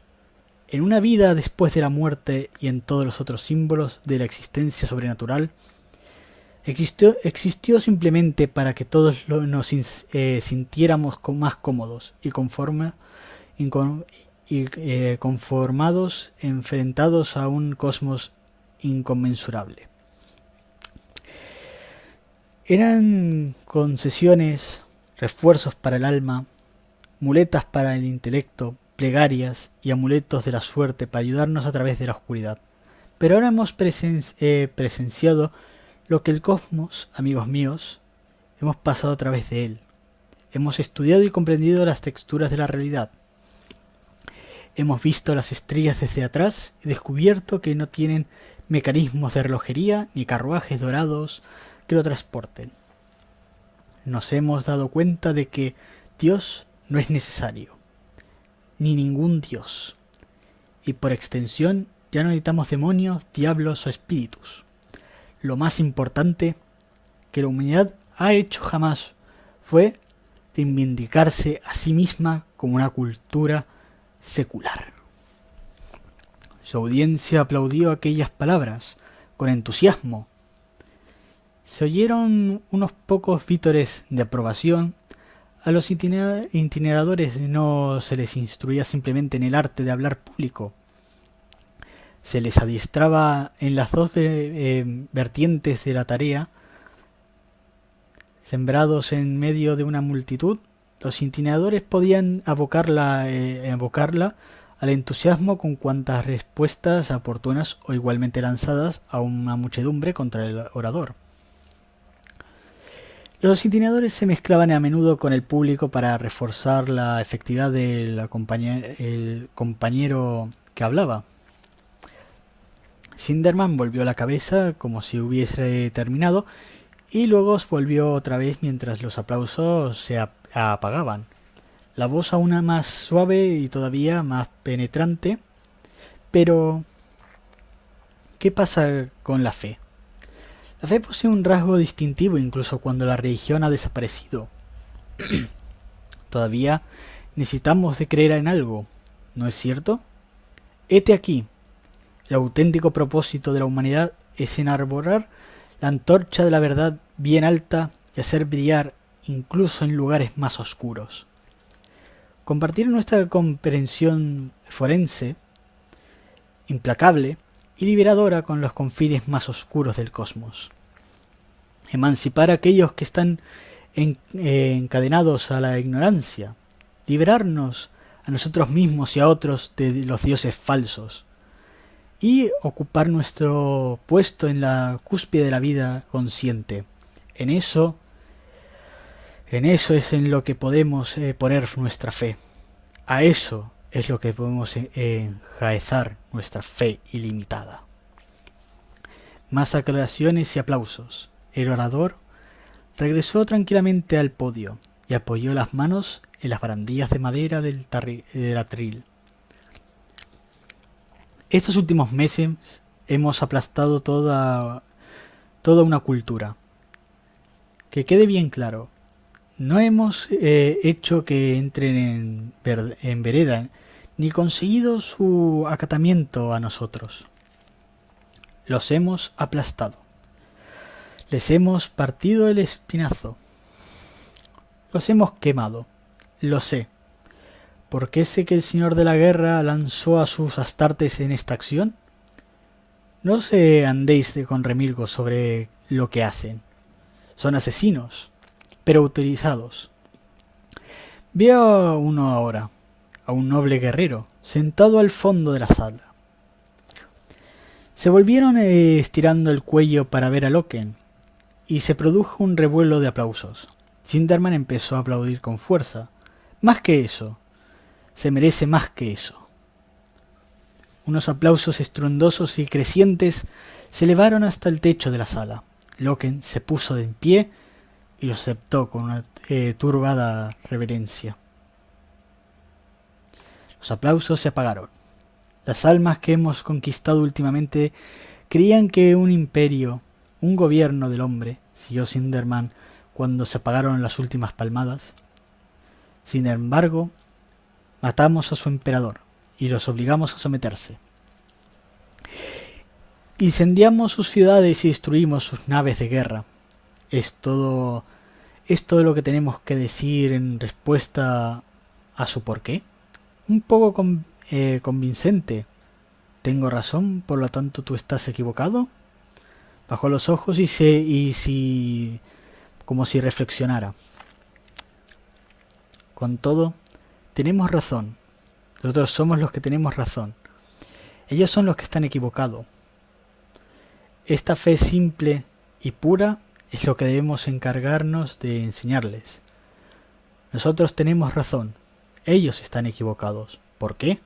Speaker 1: en una vida después de la muerte y en todos los otros símbolos de la existencia sobrenatural, existió simplemente para que todos nos sintiéramos más cómodos y conformados, enfrentados a un cosmos inconmensurable. Eran concesiones, refuerzos para el alma, muletas para el intelecto, plegarias y amuletos de la suerte para ayudarnos a través de la oscuridad. Pero ahora hemos presenciado lo que el cosmos, amigos míos, hemos pasado a través de él. Hemos estudiado y comprendido las texturas de la realidad. Hemos visto las estrellas desde atrás y descubierto que no tienen mecanismos de relojería ni carruajes dorados que lo transporten. Nos hemos dado cuenta de que Dios no es necesario, ni ningún Dios. Y por extensión, ya no necesitamos demonios, diablos o espíritus. Lo más importante que la humanidad ha hecho jamás fue reivindicarse a sí misma como una cultura secular. Su audiencia aplaudió aquellas palabras con entusiasmo. Se oyeron unos pocos vítores de aprobación. A los itineradores no se les instruía simplemente en el arte de hablar público. Se les adiestraba en las dos vertientes de la tarea. Sembrados en medio de una multitud, los itineradores podían abocarla al entusiasmo con cuantas respuestas oportunas o igualmente lanzadas a una muchedumbre contra el orador. Los itineradores se mezclaban a menudo con el público para reforzar la efectividad del compañero que hablaba. Sinderman volvió la cabeza como si hubiese terminado y luego volvió otra vez mientras los aplausos se apagaban. La voz aún más suave y todavía más penetrante. Pero, ¿qué pasa con la fe? La fe posee un rasgo distintivo incluso cuando la religión ha desaparecido. Todavía necesitamos de creer en algo, ¿no es cierto? Hete aquí. El auténtico propósito de la humanidad es enarbolar la antorcha de la verdad bien alta y hacer brillar incluso en lugares más oscuros. Compartir nuestra comprensión forense, implacable y liberadora con los confines más oscuros del cosmos. Emancipar a aquellos que están encadenados a la ignorancia. Liberarnos a nosotros mismos y a otros de los dioses falsos. Y ocupar nuestro puesto en la cúspide de la vida consciente. En eso es en lo que podemos poner nuestra fe. A eso es lo que podemos enjaezar nuestra fe ilimitada. Más aclaraciones y aplausos. El orador regresó tranquilamente al podio y apoyó las manos en las barandillas de madera del atril. Estos últimos meses hemos aplastado toda una cultura. Que quede bien claro, no hemos hecho que entren en vereda, ni conseguido su acatamiento a nosotros. Los hemos aplastado. Les hemos partido el espinazo. Los hemos quemado. Lo sé. ¿Por qué sé que el señor de la guerra lanzó a sus astartes en esta acción? No se andéis con remilgos sobre lo que hacen. Son asesinos, pero autorizados. Veo a uno ahora, a un noble guerrero, sentado al fondo de la sala. Se volvieron estirando el cuello para ver a Loken, y se produjo un revuelo de aplausos. Sinderman empezó a aplaudir con fuerza. Más que eso. Se merece más que eso. Unos aplausos estruendosos y crecientes se elevaron hasta el techo de la sala. Loken se puso de en pie y lo aceptó con una turbada reverencia. Los aplausos se apagaron. Las almas que hemos conquistado últimamente creían que un imperio, un gobierno del hombre, siguió Sinderman cuando se apagaron las últimas palmadas. Sin embargo, matamos a su emperador y los obligamos a someterse. Incendiamos sus ciudades y destruimos sus naves de guerra. Es todo lo que tenemos que decir en respuesta a su porqué. Un poco convincente. ¿Tengo razón? ¿Por lo tanto tú estás equivocado? Bajó los ojos como si reflexionara. Con todo, tenemos razón. Nosotros somos los que tenemos razón. Ellos son los que están equivocados. Esta fe simple y pura es lo que debemos encargarnos de enseñarles. Nosotros tenemos razón. Ellos están equivocados. ¿Por qué?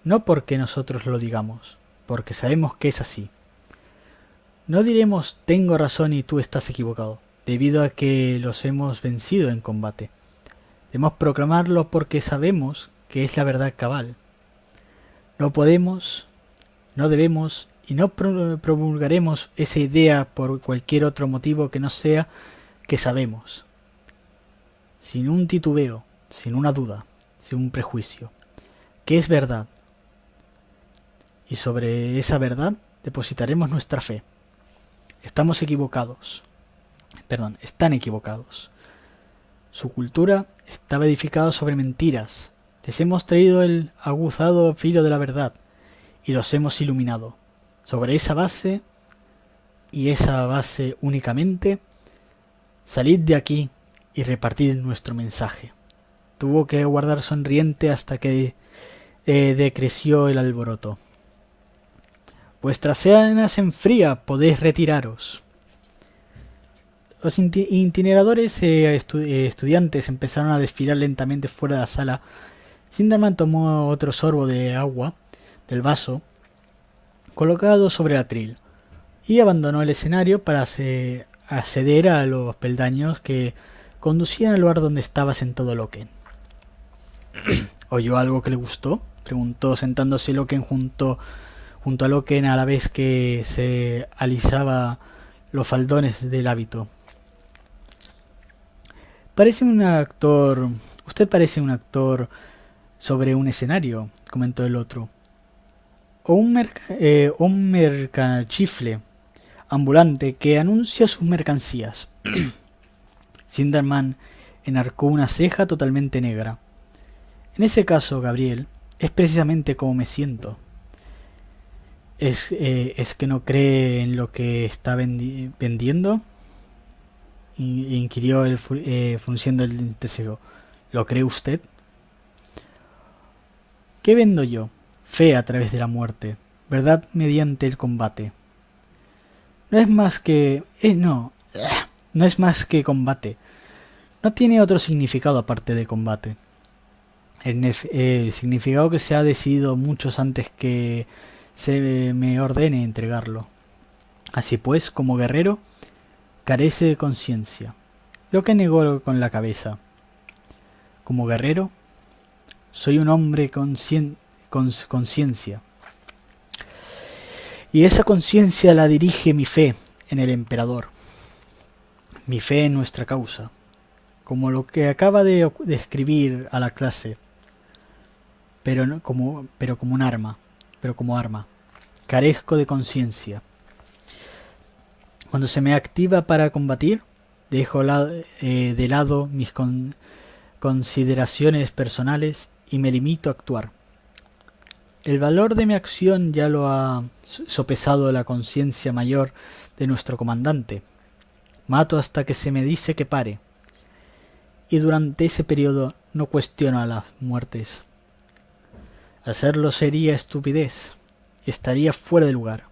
Speaker 1: No porque nosotros lo digamos, porque sabemos que es así. No diremos tengo razón y tú estás equivocado, debido a que los hemos vencido en combate. Debemos proclamarlo porque sabemos que es la verdad cabal. No podemos, no debemos y no promulgaremos esa idea por cualquier otro motivo que no sea que sabemos. Sin un titubeo, sin una duda, sin un prejuicio. Que es verdad. Y sobre esa verdad depositaremos nuestra fe. Están equivocados. Su cultura estaba edificada sobre mentiras. Les hemos traído el aguzado filo de la verdad y los hemos iluminado. Sobre esa base, y esa base únicamente, salid de aquí y repartid nuestro mensaje. Tuvo que guardar sonriente hasta que decreció el alboroto. Vuestra cena se enfría, podéis retiraros. Los itineradores estudiantes empezaron a desfilar lentamente fuera de la sala. Sinderman tomó otro sorbo de agua del vaso colocado sobre el atril y abandonó el escenario para acceder a los peldaños que conducían al lugar donde estaba sentado Loken. ¿Oyó algo que le gustó?, preguntó sentándose Loken junto a Loken a la vez que se alisaba los faldones del hábito. Usted parece un actor sobre un escenario, comentó el otro. O un mercachifle ambulante que anuncia sus mercancías. Sinderman enarcó una ceja totalmente negra. En ese caso, Gabriel, es precisamente como me siento. ¿Es que no cree en lo que está vendiendo? Inquirió él, frunciendo el entrecejo. ¿Lo cree usted? ¿Qué vendo yo? Fe a través de la muerte, verdad mediante el combate. No es más que combate. No tiene otro significado aparte de combate. El significado que se ha decidido muchos antes que se me ordene entregarlo. Así pues, como guerrero, carece de conciencia. Lo que negó con la cabeza. Como guerrero, soy un hombre con conciencia. Y esa conciencia la dirige mi fe en el emperador. Mi fe en nuestra causa. Como lo que acaba de escribir a la clase. Pero como arma. Carezco de conciencia. Cuando se me activa para combatir, dejo de lado mis consideraciones personales y me limito a actuar. El valor de mi acción ya lo ha sopesado la conciencia mayor de nuestro comandante. Mato hasta que se me dice que pare. Y durante ese periodo no cuestiono a las muertes. Hacerlo sería estupidez. Estaría fuera de lugar.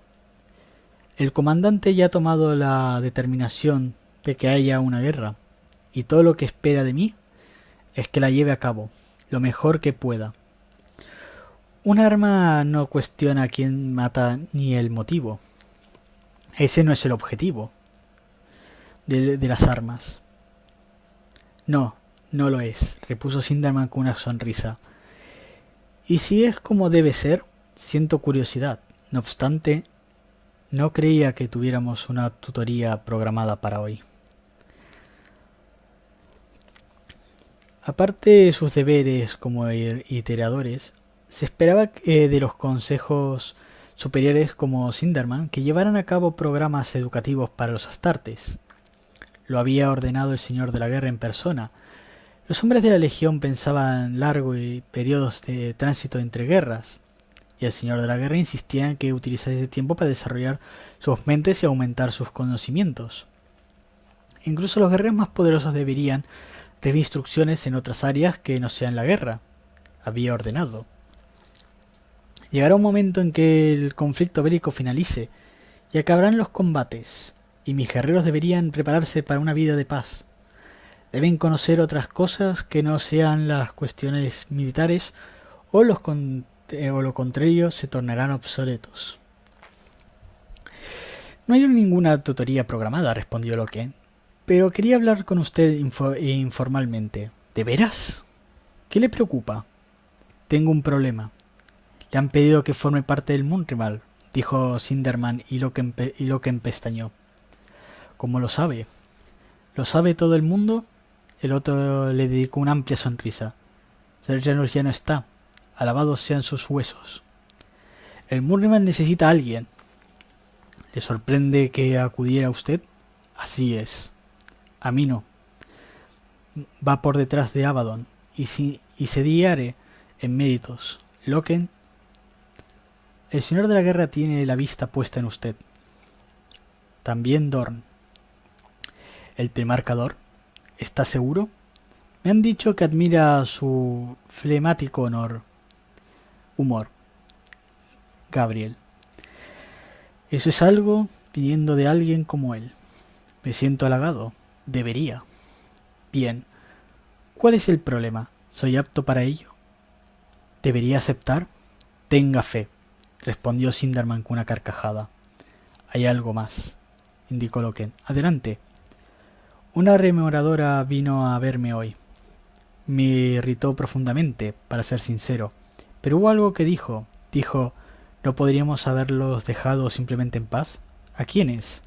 Speaker 1: El comandante ya ha tomado la determinación de que haya una guerra, y todo lo que espera de mí es que la lleve a cabo, lo mejor que pueda. Un arma no cuestiona a quién mata ni el motivo. Ese no es el objetivo de las armas. No lo es, repuso Sinderman con una sonrisa. Y si es como debe ser, siento curiosidad. No obstante, no creía que tuviéramos una tutoría programada para hoy. Aparte de sus deberes como iteradores, se esperaba de los consejos superiores como Sinderman que llevaran a cabo programas educativos para los astartes. Lo había ordenado el señor de la guerra en persona. Los hombres de la legión pensaban largo y periodos de tránsito entre guerras, y el señor de la guerra insistía en que utilizase ese tiempo para desarrollar sus mentes y aumentar sus conocimientos. Incluso los guerreros más poderosos deberían recibir instrucciones en otras áreas que no sean la guerra. había ordenado. Llegará un momento en que el conflicto bélico finalice y acabarán los combates, y mis guerreros deberían prepararse para una vida de paz. Deben conocer otras cosas que no sean las cuestiones militares o lo contrario se tornarán obsoletos. No hay ninguna tutoría programada, respondió Loken, pero quería hablar con usted informalmente. ¿De veras? ¿Qué le preocupa? Tengo un problema. Le han pedido que forme parte del Munrimal, dijo Sinderman y Loken pestañeó. ¿Cómo lo sabe? ¿Lo sabe todo el mundo? El otro le dedicó una amplia sonrisa. Sergeant ya no está. Alabados sean sus huesos. El Munrimal necesita a alguien. ¿Le sorprende que acudiera usted? Así es. A mí no. Va por detrás de Abaddon y se diare en méritos. Loken, el señor de la guerra tiene la vista puesta en usted. También Dorn. ¿El primarcador? ¿Está seguro? Me han dicho que admira su flemático humor. Gabriel. Eso es algo viniendo de alguien como él. Me siento halagado. Debería. Bien. ¿Cuál es el problema? ¿Soy apto para ello? ¿Debería aceptar? Tenga fe, respondió Sinderman con una carcajada. Hay algo más, indicó Loken. Adelante. Una rememoradora vino a verme hoy. Me irritó profundamente, para ser sincero, pero hubo algo que dijo. Dijo, ¿no podríamos haberlos dejado simplemente en paz? ¿A quiénes?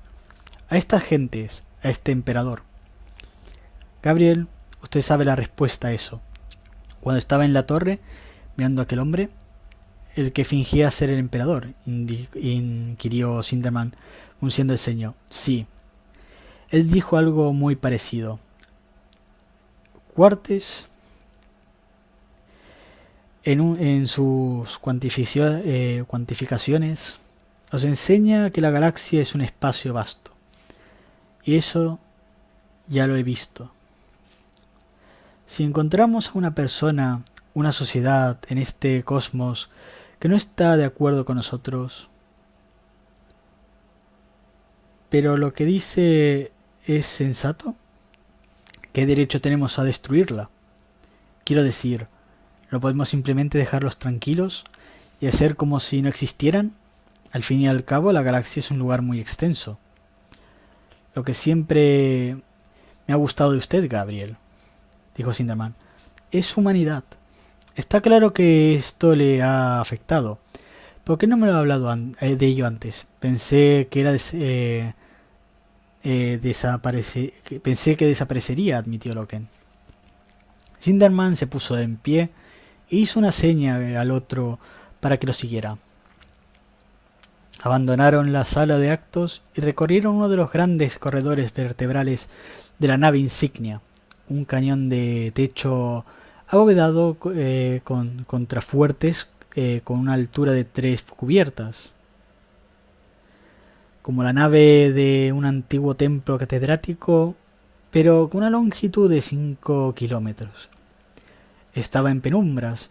Speaker 1: A estas gentes, a este emperador. Gabriel, usted sabe la respuesta a eso. Cuando estaba en la torre, mirando a aquel hombre, el que fingía ser el emperador, inquirió Sinderman, frunciendo el ceño. Sí. Él dijo algo muy parecido. Quartes, en sus cuantificaciones, nos enseña que la galaxia es un espacio vasto. Y eso ya lo he visto. Si encontramos a una persona, una sociedad en este cosmos que no está de acuerdo con nosotros, pero lo que dice es sensato, ¿qué derecho tenemos a destruirla? Quiero decir, ¿no podemos simplemente dejarlos tranquilos y hacer como si no existieran? Al fin y al cabo, la galaxia es un lugar muy extenso. Lo que siempre me ha gustado de usted, Gabriel, dijo Sinderman, es su humanidad. Está claro que esto le ha afectado. ¿Por qué no me lo ha hablado de ello antes? Pensé que pensé que desaparecería, admitió Loken. Sinderman se puso en pie e hizo una seña al otro para que lo siguiera. Abandonaron la sala de actos y recorrieron uno de los grandes corredores vertebrales de la nave insignia, un cañón de techo abovedado con contrafuertes con una altura de 3 cubiertas, como la nave de un antiguo templo catedrático, pero con una longitud de 5 kilómetros. Estaba en penumbras,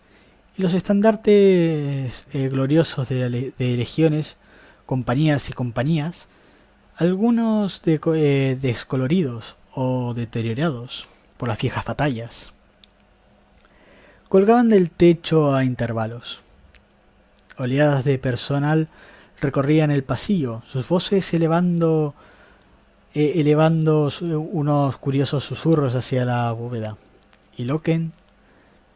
Speaker 1: y los estandartes gloriosos de legiones, compañías y compañías, algunos descoloridos o deteriorados por las viejas batallas, colgaban del techo a intervalos. Oleadas de personal recorrían el pasillo, sus voces elevando unos curiosos susurros hacia la bóveda. Y Loken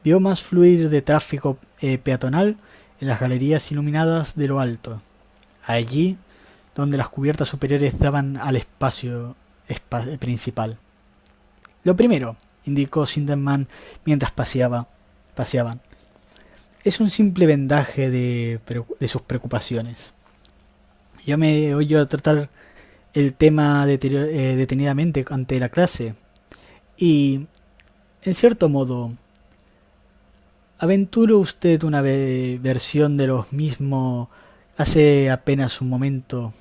Speaker 1: vio más fluir de tráfico peatonal en las galerías iluminadas de lo alto, allí donde las cubiertas superiores daban al espacio principal. Lo primero, indicó Sinderman mientras paseaban, es un simple vendaje de sus preocupaciones. Yo me he oído tratar el tema detenidamente ante la clase y, en cierto modo, aventuro usted una versión de lo mismo hace apenas un momento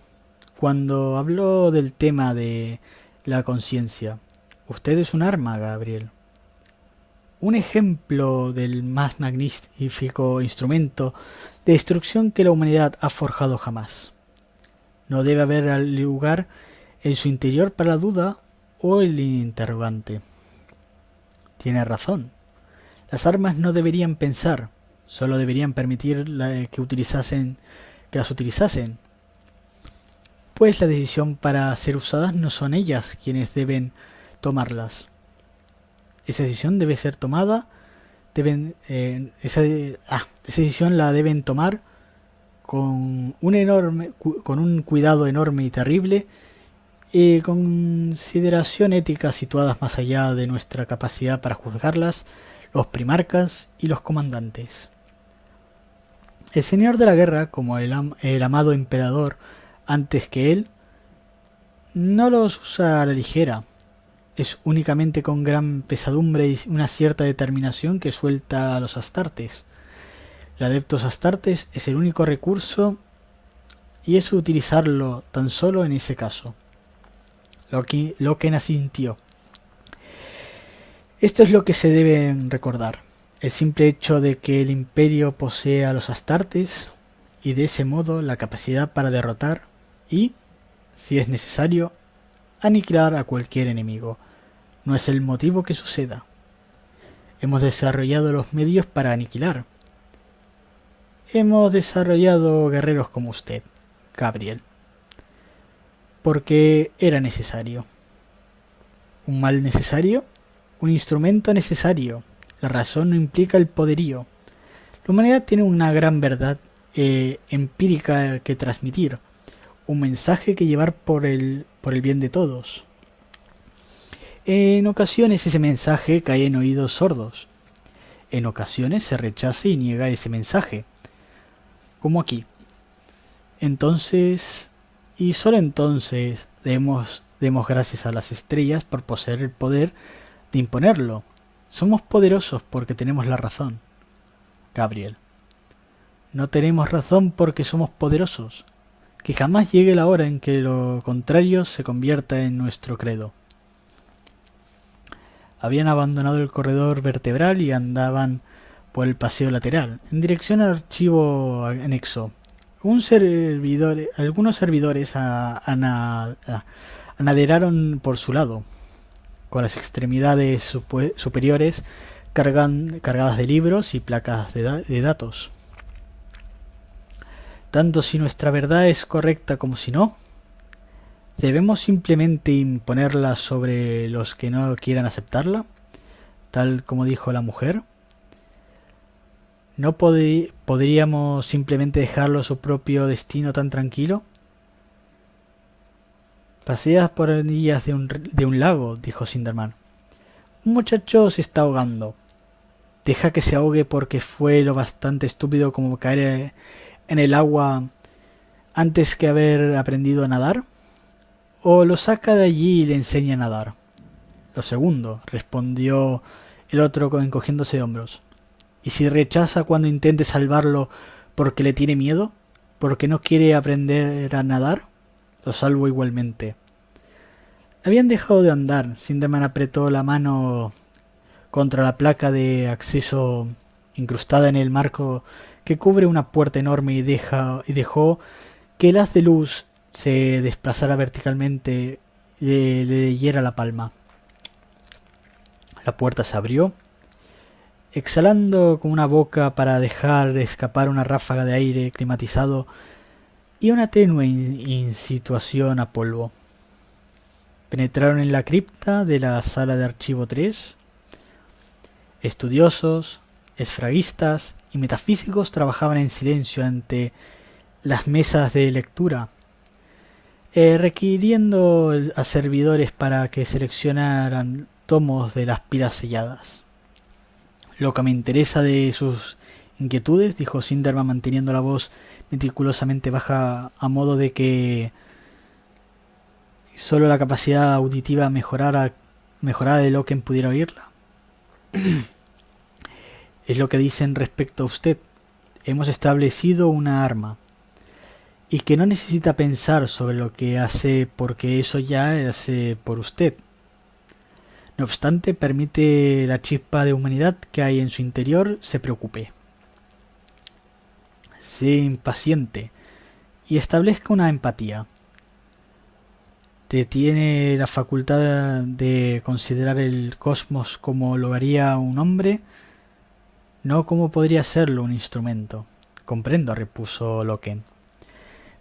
Speaker 1: cuando habló del tema de la conciencia. Usted es un arma, Gabriel. un ejemplo del más magnífico instrumento de destrucción que la humanidad ha forjado jamás. No debe haber lugar en su interior para la duda o el interrogante. Tiene razón. Las armas no deberían pensar, solo deberían permitir que las utilizasen, pues la decisión para ser usadas no son ellas quienes deben tomarlas. Esa decisión debe ser tomada, esa decisión la deben tomar con un cuidado enorme y terrible, y consideración ética situadas más allá de nuestra capacidad para juzgarlas, los primarcas y los comandantes. El señor de la guerra, como el amado emperador antes que él, no los usa a la ligera. Es únicamente con gran pesadumbre y una cierta determinación que suelta a los astartes. El adeptos astartes es el único recurso y es utilizarlo tan solo en ese caso. Loken asintió. Esto es lo que se debe recordar. El simple hecho de que el imperio posee a los astartes y de ese modo la capacidad para derrotar y, si es necesario, aniquilar a cualquier enemigo. No es el motivo que suceda. Hemos desarrollado los medios para aniquilar. Hemos desarrollado guerreros como usted, Gabriel. Porque era necesario. ¿Un mal necesario? Un instrumento necesario. La razón no implica el poderío. La humanidad tiene una gran verdad empírica que transmitir. Un mensaje que llevar por el bien de todos. En ocasiones ese mensaje cae en oídos sordos. En ocasiones se rechaza y niega ese mensaje. Como aquí. Entonces, y solo entonces, demos gracias a las estrellas por poseer el poder de imponerlo. Somos poderosos porque tenemos la razón. Gabriel. No tenemos razón porque somos poderosos. Que jamás llegue la hora en que lo contrario se convierta en nuestro credo. Habían abandonado el corredor vertebral y andaban por el paseo lateral, en dirección al archivo anexo. Algunos servidores anaderaron por su lado, con las extremidades superiores cargadas de libros y placas de datos. Tanto si nuestra verdad es correcta como si no, ¿debemos simplemente imponerla sobre los que no quieran aceptarla? Tal como dijo la mujer. ¿No podríamos simplemente dejarlo a su propio destino tan tranquilo? Paseas por orillas de un lago, dijo Sinderman. Un muchacho se está ahogando. Deja que se ahogue porque fue lo bastante estúpido como caer en el agua antes que haber aprendido a nadar. ¿O lo saca de allí y le enseña a nadar? Lo segundo, respondió el otro encogiéndose de hombros. ¿Y si rechaza cuando intente salvarlo porque le tiene miedo? ¿Porque no quiere aprender a nadar? Lo salvo igualmente. Habían dejado de andar. Sinderman apretó la mano contra la placa de acceso incrustada en el marco que cubre una puerta enorme y dejó que el haz de luz se desplazara verticalmente y le hiera la palma. La puerta se abrió, exhalando con una boca para dejar escapar una ráfaga de aire climatizado y una tenue insinuación a polvo. Penetraron en la cripta de la sala de archivo 3. Estudiosos, esfragistas y metafísicos trabajaban en silencio ante las mesas de lectura, requiriendo a servidores para que seleccionaran tomos de las pilas selladas. Lo que me interesa de sus inquietudes, dijo Sinderman manteniendo la voz meticulosamente baja a modo de que solo la capacidad auditiva mejorada de Loken pudiera oírla. Es lo que dicen respecto a usted. Hemos establecido una arma y que no necesita pensar sobre lo que hace porque eso ya hace por usted. No obstante, permite la chispa de humanidad que hay en su interior se preocupe. Sé impaciente y establezca una empatía. Tiene la facultad de considerar el cosmos como lo haría un hombre, no como podría serlo un instrumento. Comprendo, repuso Loken.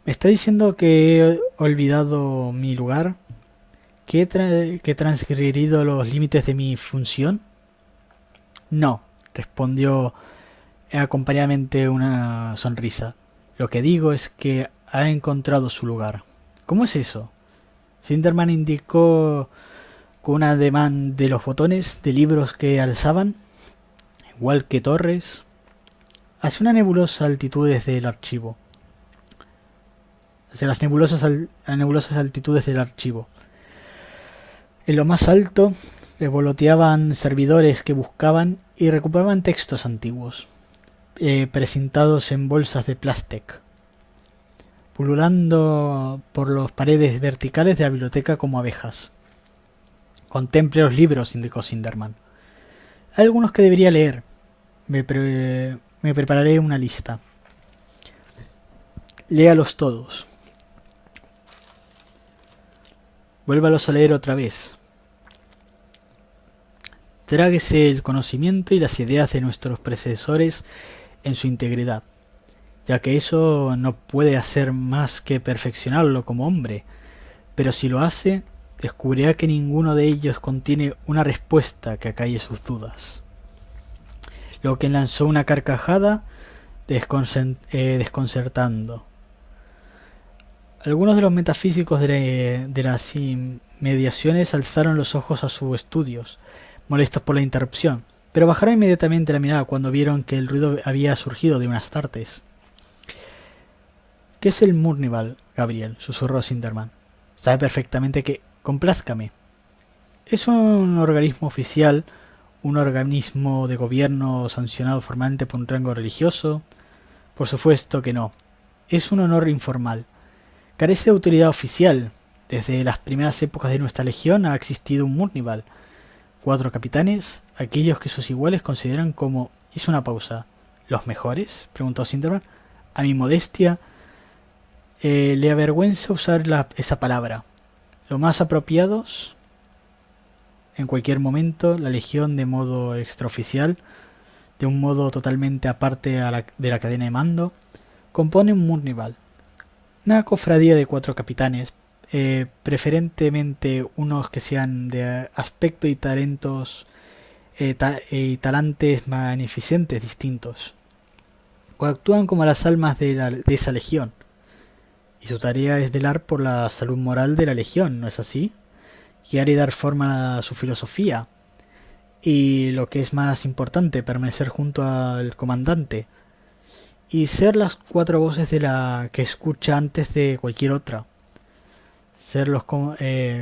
Speaker 1: ¿Me está diciendo que he olvidado mi lugar? ¿Que he transgredido los límites de mi función? No, respondió acompañadamente una sonrisa. Lo que digo es que ha encontrado su lugar. ¿Cómo es eso? Sinderman indicó con un ademán de los botones de libros que alzaban, igual que torres, hacia una nebulosa altitudes del archivo. Hacia las nebulosas altitudes del archivo. En lo más alto revoloteaban servidores que buscaban y recuperaban textos antiguos, precintados en bolsas de plástico, pululando por las paredes verticales de la biblioteca como abejas. Contemple los libros, indicó Sinderman. Hay algunos que debería leer. Me prepararé una lista. Léalos todos. Vuélvalos a leer otra vez. Tráguese el conocimiento y las ideas de nuestros predecesores en su integridad, ya que eso no puede hacer más que perfeccionarlo como hombre, pero si lo hace, descubrirá que ninguno de ellos contiene una respuesta que acalle sus dudas. Loken lanzó una carcajada desconcertando. Algunos de los metafísicos de las inmediaciones alzaron los ojos a sus estudios, molestos por la interrupción, pero bajaron inmediatamente la mirada cuando vieron que el ruido había surgido de unas tartes. ¿Qué es el Murnival, Gabriel?, susurró Sinderman. Sabe perfectamente que... Complázcame. ¿Es un organismo oficial, un organismo de gobierno sancionado formalmente por un rango religioso? Por supuesto que no. Es un honor informal. Carece de autoridad oficial. Desde las primeras épocas de nuestra legión ha existido un Murnival. 4 capitanes, aquellos que sus iguales consideran como... Hizo una pausa. ¿Los mejores?, preguntó Sinderman. A mi modestia, le avergüenza usar esa palabra. Los más apropiados, en cualquier momento, la legión de modo extraoficial, de un modo totalmente aparte de la cadena de mando, compone un Murnival. Una cofradía de 4 capitanes, preferentemente unos que sean de aspecto y talentos y talantes magnificentes distintos. Actúan como las almas de esa legión, y su tarea es velar por la salud moral de la legión, ¿no es así? Guiar y dar forma a su filosofía, y lo que es más importante, permanecer junto al comandante, y ser las 4 voces de la que escucha antes de cualquier otra. Ser los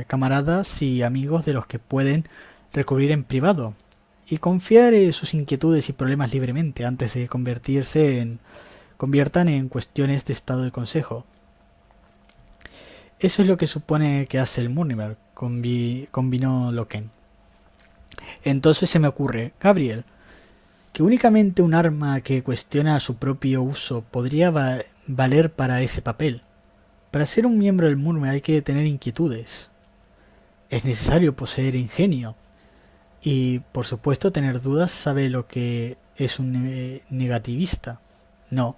Speaker 1: camaradas y amigos de los que pueden recurrir en privado, y confiar sus inquietudes y problemas libremente antes de conviertan en cuestiones de estado de consejo. Eso es lo que supone que hace el Murnival, combinó Loken. Entonces se me ocurre, Gabriel, que únicamente un arma que cuestiona su propio uso podría valer para ese papel. Para ser un miembro del Murnival hay que tener inquietudes. Es necesario poseer ingenio. Y, por supuesto, tener dudas. ¿Sabe lo que es un negativista? No.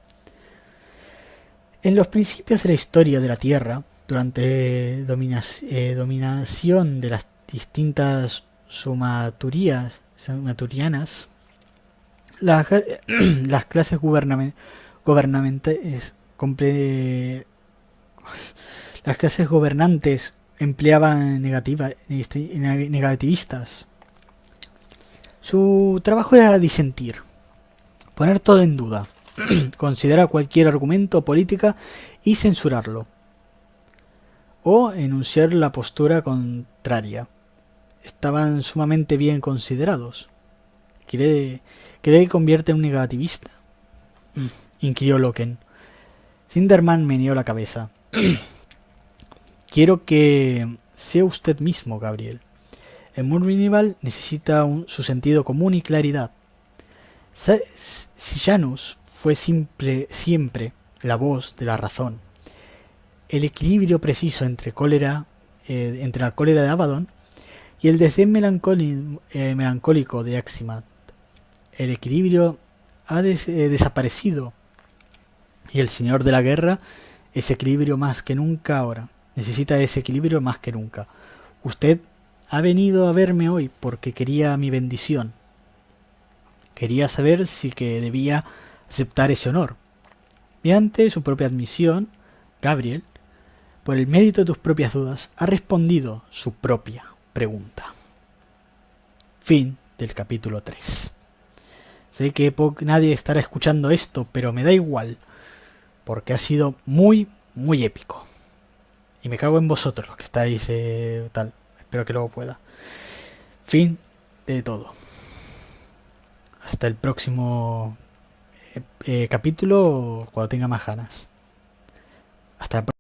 Speaker 1: En los principios de la historia de la Tierra, durante dominación de las distintas sumaturianas, las clases gobernantes empleaban negativistas. Su trabajo era disentir, poner todo en duda, considerar cualquier argumento o política y censurarlo, o enunciar la postura contraria. Estaban sumamente bien considerados. ¿Cree que convierte en un negativista?, inquirió Loken. Sinderman meneó la cabeza. Quiero que sea usted mismo, Gabriel. El Murminival necesita su sentido común y claridad. Si Janus fue siempre la voz de la razón, el equilibrio preciso entre entre la cólera de Abaddon y el desdén melancólico de Aximat, el equilibrio ha desaparecido, y el Señor de la Guerra, ese equilibrio más que nunca ahora, necesita ese equilibrio más que nunca. Usted ha venido a verme hoy porque quería mi bendición. Quería saber si que debía aceptar ese honor. Mediante su propia admisión, Gabriel, por el mérito de tus propias dudas, ha respondido su propia pregunta. Fin del capítulo 3. Sé que nadie estará escuchando esto, pero me da igual, porque ha sido muy, muy épico. Y me cago en vosotros los que estáis tal. Espero que luego pueda. Fin de todo. Hasta el próximo capítulo cuando tenga más ganas. Hasta el próximo.